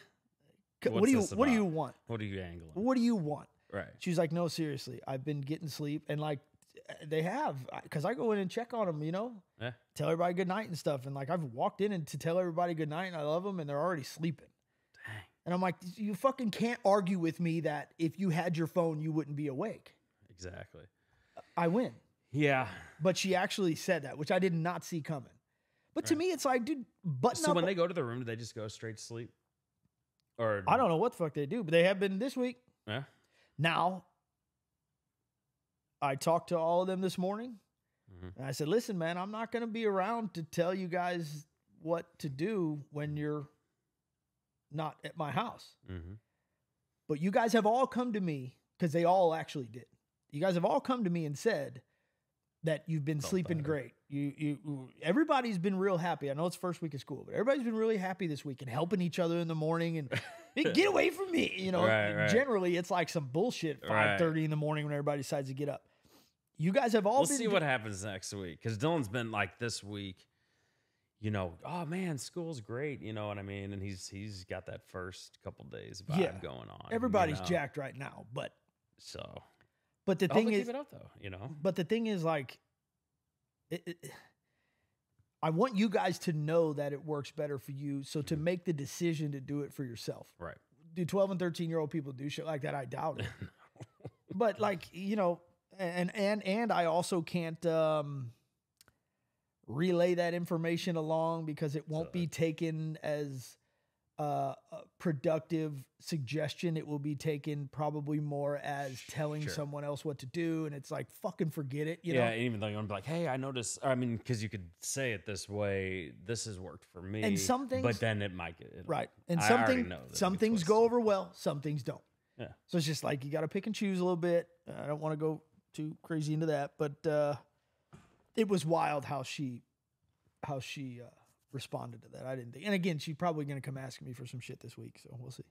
What What's do you this What do about? you want? What are you angling? What do you want?" Right. She's like, "No, seriously, I've been getting sleep, and like they have, because I go in and check on them, you know, Yeah. tell everybody good night and stuff, and like I've walked in and to tell everybody good night and I love them, and they're already sleeping." Dang. And I'm like, you fucking can't argue with me that if you had your phone, you wouldn't be awake. Exactly. I win. Yeah. But she actually said that, which I did not see coming. But to me, it's like, dude, button So up. when they go to the room, do they just go straight to sleep? Or I don't know what the fuck they do, but they have been this week. Yeah. Now, I talked to all of them this morning, Mhm. and I said, listen, man, I'm not going to be around to tell you guys what to do when you're not at my house. Mm-hmm. But you guys have all come to me, because they all actually did. You guys have all come to me and said that you've been Felt sleeping better. great. Everybody's been real happy. I know it's first week of school, but everybody's been really happy this week and helping each other in the morning and "Hey, get away from me." You know, Right. generally it's like some bullshit 5:30 in the morning when everybody decides to get up. You guys have all We'll been see what happens next week. Because Dylan's been like this week, you know, oh man, school's great. You know what I mean? And he's got that first couple days vibe Yeah. going on. everybody's you know? jacked right now, but So the I hope thing they is keep it up though, you know. But the thing is, like, I want you guys to know that it works better for you. So to make the decision to do it for yourself. Right. Do 12 and 13-year-old people do shit like that? I doubt it. But like, you know, and I also can't relay that information along because it won't be taken as productive suggestion. It will be taken probably more as telling Sure. someone else what to do. And it's like, fucking forget it. You yeah, know? even though you want to be like, hey, I noticed. I mean, because you could say it this way. This has worked for me. And some things- but then it might get Right. And I some already things, know that it some gets things go twisted. over well, some things don't. Yeah. So it's just like, you got to pick and choose a little bit. I don't want to go too crazy into that, but it was wild how she responded to that. I didn't think. And again, she's probably going to come asking me for some shit this week, so we'll see.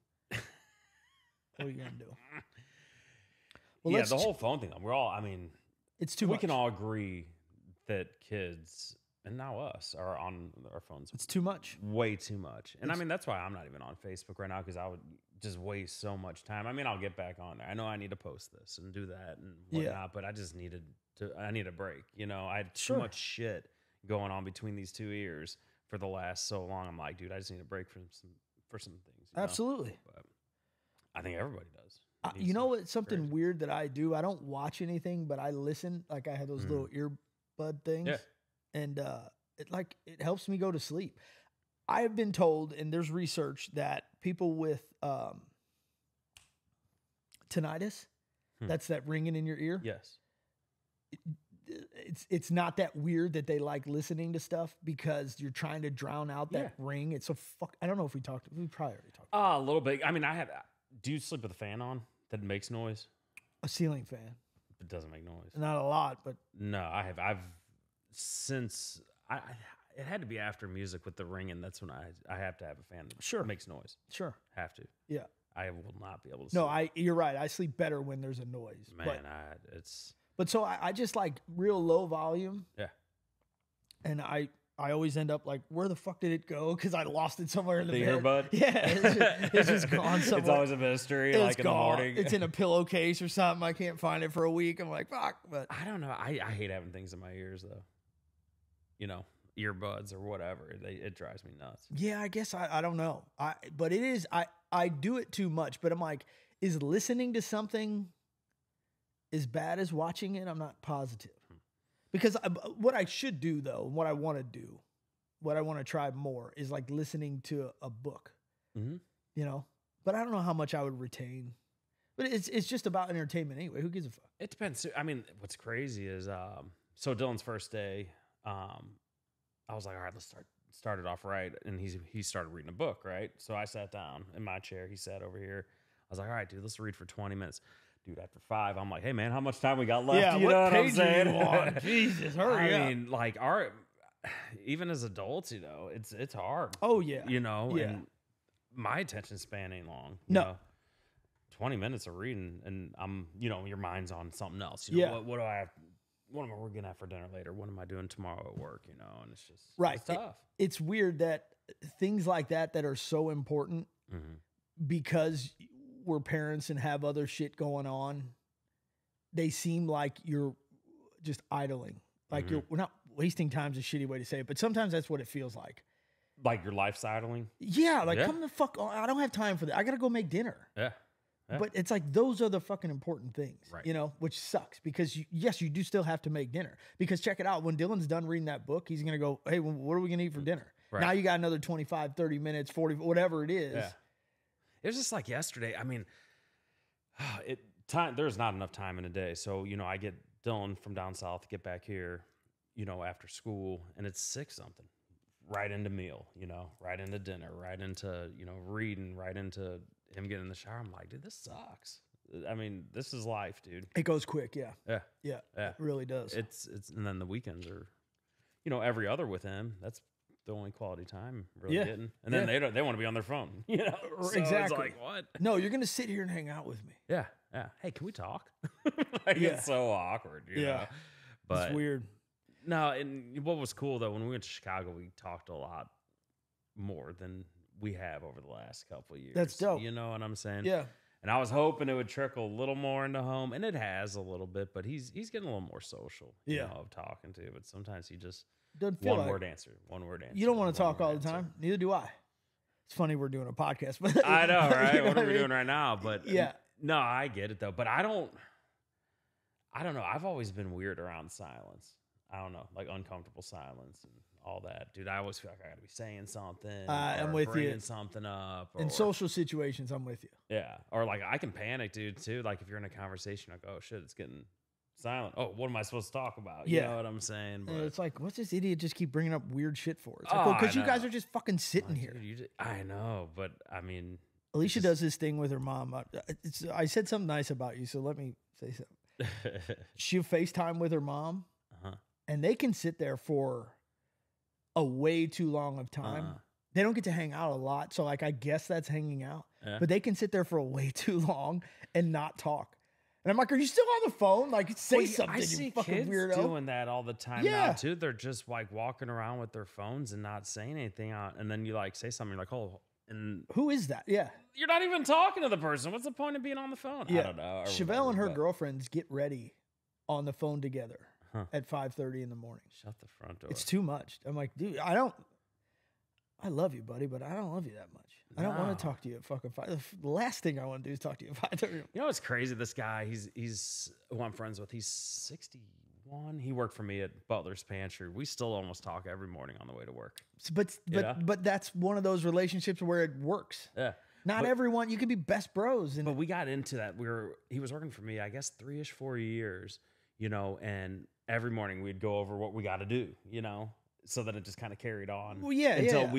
What are you going to do? Well, yeah, let's the whole phone thing. We're all. I mean, it's too we much. can all agree that kids and now us are on our phones It's too much. way too much. And I mean, that's why I'm not even on Facebook right now, because I would just waste so much time. I mean, I'll get back on there. I know I need to post this and do that and whatnot, but I just needed I need a break. You know, I had too Sure. much shit going on between these 2 ears for the last so long. I'm like, dude, I just need a break from some things. You know? Absolutely. But I think everybody does. You Needs know to. what? Something crazy. weird that I do. I don't watch anything, but I listen. Like I have those little earbud things, Yeah. and it helps me go to sleep. I have been told, and there's research that people with tinnitus, that's that ringing in your ear. Yes. It's not that weird that they like listening to stuff because you're trying to drown out that ring. It's so fuck. I don't know if we probably already talked. A little bit. I mean, do you sleep with a fan on that makes noise? A ceiling fan, It doesn't make noise. not a lot, but No, I've since it had to be after music with the ringing. That's when I have to have a fan that Sure. makes noise. sure, Have to. yeah. I will not be able to. No, sleep. you're right. I sleep better when there's a noise. Man, it's But so I just like real low volume, yeah. and I always end up like, where the fuck did it go? Because I lost it somewhere in the The bed. earbud? Yeah, it's just gone somewhere. It's always a mystery. It's like in the gone. morning, It's in a pillowcase or something. I can't find it for a week. I'm like, fuck. But I don't know. I hate having things in my ears though. You know, earbuds or whatever. It drives me nuts. yeah, I guess I don't know. But it is I do it too much. But I'm like, is listening to something as bad as watching it? I'm not positive. Because what I should do though, what I want to do, what I want to try more is like listening to a book. Mm-hmm. You know, but I don't know how much I would retain. But it's just about entertainment anyway. Who gives a fuck? It depends. I mean, what's crazy is so Dylan's first day, I was like, all right, let's start it off right. And he started reading a book, right? So I sat down in my chair. He sat over here. I was like, all right, dude, let's read for 20 minutes. Dude, after 5, I'm like, hey man, how much time we got left? Yeah, you what know what I'm page are saying? you on? Jesus, hurry up. I mean, like even as adults, you know, it's hard. Oh yeah. You know, Yeah. and my attention span ain't long. You No. know? 20 minutes of reading and your mind's on something else. You know, Yeah. what do I have? What am I gonna have for dinner later? What am I doing tomorrow at work? You know, and it's just Right. It's tough. It's weird that things like that are so important Mhm. because we're parents and have other shit going on. They seem like you're just idling. Like we're not wasting time's a shitty way to say it, but sometimes that's what it feels like. Like your life's idling. Yeah, like Yeah. come the fuck on. I don't have time for that. I gotta go make dinner. Yeah. Yeah. But it's like those are the fucking important things, Right. you know, which sucks because yes, you do still have to make dinner. Because check it out, when Dylan's done reading that book, he's going to go, hey, well, what are we going to eat for dinner? Right. Now you got another 25, 30 minutes, 40, whatever it is. Yeah. It was just like yesterday. I mean, there's not enough time in a day. So, I get Dylan from down south, get back here, after school, and it's 6 something. Right into meal, right into dinner, right into, reading, right into him getting in the shower. I'm like, dude, this sucks. I mean, this is life, dude. It goes quick. Yeah. Yeah. Yeah. Yeah. It really does. It's, and then the weekends are, every other with him. That's the only quality time I'm really Yeah. getting. And then they want to be on their phone, So Exactly. It's like, what? No, you're going to sit here and hang out with me. Yeah, yeah. Hey, can we talk? Like, Yeah. It's so awkward, you know? But It's weird. no, and what was cool though, when we went to Chicago, we talked a lot more than we have over the last couple of years. That's dope. You know what I'm saying? Yeah. And I was hoping it would trickle a little more into home, and it has a little bit. But he's getting a little more social, Yeah. of talking to. But sometimes he just Doesn't feel one like word answer. You don't want to talk one all word the answer. time. Neither do I. It's funny we're doing a podcast, but I know, right? You know What are we I mean? doing right now? But Yeah. no, I get it though. But I don't know. I've always been weird around silence. I don't know, like uncomfortable silence and all that. Dude, I always feel like I got to be saying something. I'm or with you. bringing something up. In or, social situations, I'm with you. Yeah. Or like I can panic, dude, too. Like if you're in a conversation, like, oh shit, it's getting silent. Oh, what am I supposed to talk about? You Yeah. know what I'm saying? But And it's like, what's this idiot just keep bringing up weird shit for? It's Oh, like, because I you guys know. are just fucking sitting like, here. dude, I know, but I mean, Alicia just- does this thing with her mom. I said something nice about you, so let me say something. She'll FaceTime with her mom, uh-huh. and they can sit there for a way too long of time. Uh-uh. They don't get to hang out a lot, so like I guess that's hanging out. Yeah. But they can sit there for a way too long and not talk. And I'm like, are you still on the phone? Like, say Well, something, I see you fucking kids weirdo. doing that all the time Yeah. now too. They're just like walking around with their phones and not saying anything out, and then you like say something, you're like, oh, and Who is that? Yeah. you're not even talking to the person. What's the point of being on the phone? I don't know. or Chevelle whatever, and her but- girlfriends get ready on the phone together Huh. at 5:30 in the morning. Shut the front door. It's too much. I'm like, dude, I love you, buddy, but I don't love you that much. I don't want No. to talk to you at fucking 5. The last thing I want to do is talk to you at 5:30. You know what's crazy? This guy, he's who I'm friends with. He's 61. He worked for me at Butler's Pantry. We still almost talk every morning on the way to work. But that's one of those relationships where it works. Yeah. Not But- everyone. You can be best bros, and But we got into that. He was working for me, I guess, 3-ish, 4 years, you know, and every morning we'd go over what we got to do, you know, so that it just kind of carried on. Well, yeah, until yeah.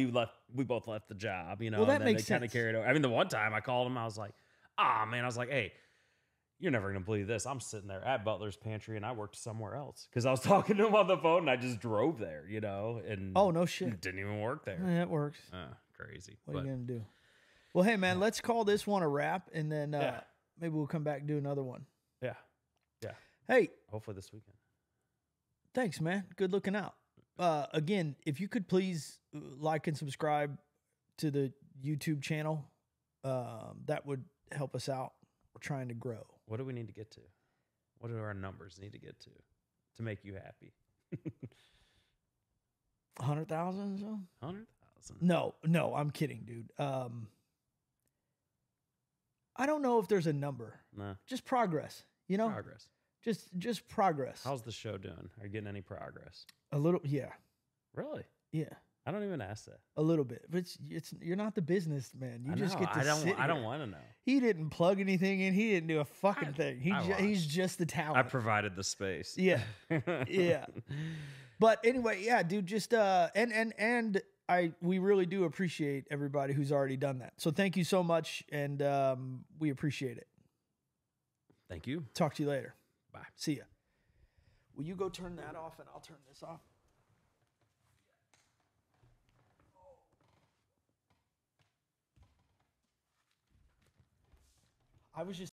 we both left the job, you know. Well, that and then makes it kind of sense. carried over. I mean, the one time I called him, I was like, man, I was like, hey, you're never gonna believe this. I'm sitting there at Butler's Pantry, and I worked somewhere else because I was talking to him on the phone, and I just drove there, you know, and oh no shit, didn't even work there. Yeah, it works. Crazy. What But are you gonna do? Well, hey man, let's call this one a wrap, and then Yeah. maybe we'll come back and do another one. yeah, Hey, hopefully this weekend. thanks, man. Good looking out. Again, if you could please like and subscribe to the YouTube channel, that would help us out. We're trying to grow. What do we need to get to? What do our numbers need to get to make you happy? 100,000 or so? 100,000. No, I'm kidding, dude. I don't know if there's a number. No. Just progress, you know? Progress. Just progress. How's the show doing? Are you getting any progress? A little, yeah, Really? yeah, I don't even ask that. a little bit. But it's you're not the businessman. You I just know. get to I don't. sit I don't here. want to know. He didn't plug anything in. He didn't do a fucking I- thing. I watched. He's just the talent. I provided the space. Yeah. Yeah. But anyway, yeah, dude, just and we really do appreciate everybody who's already done that. So thank you so much, and we appreciate it. Thank you. Talk to you later. Bye. See ya. Will you go turn that off and I'll turn this off? I was just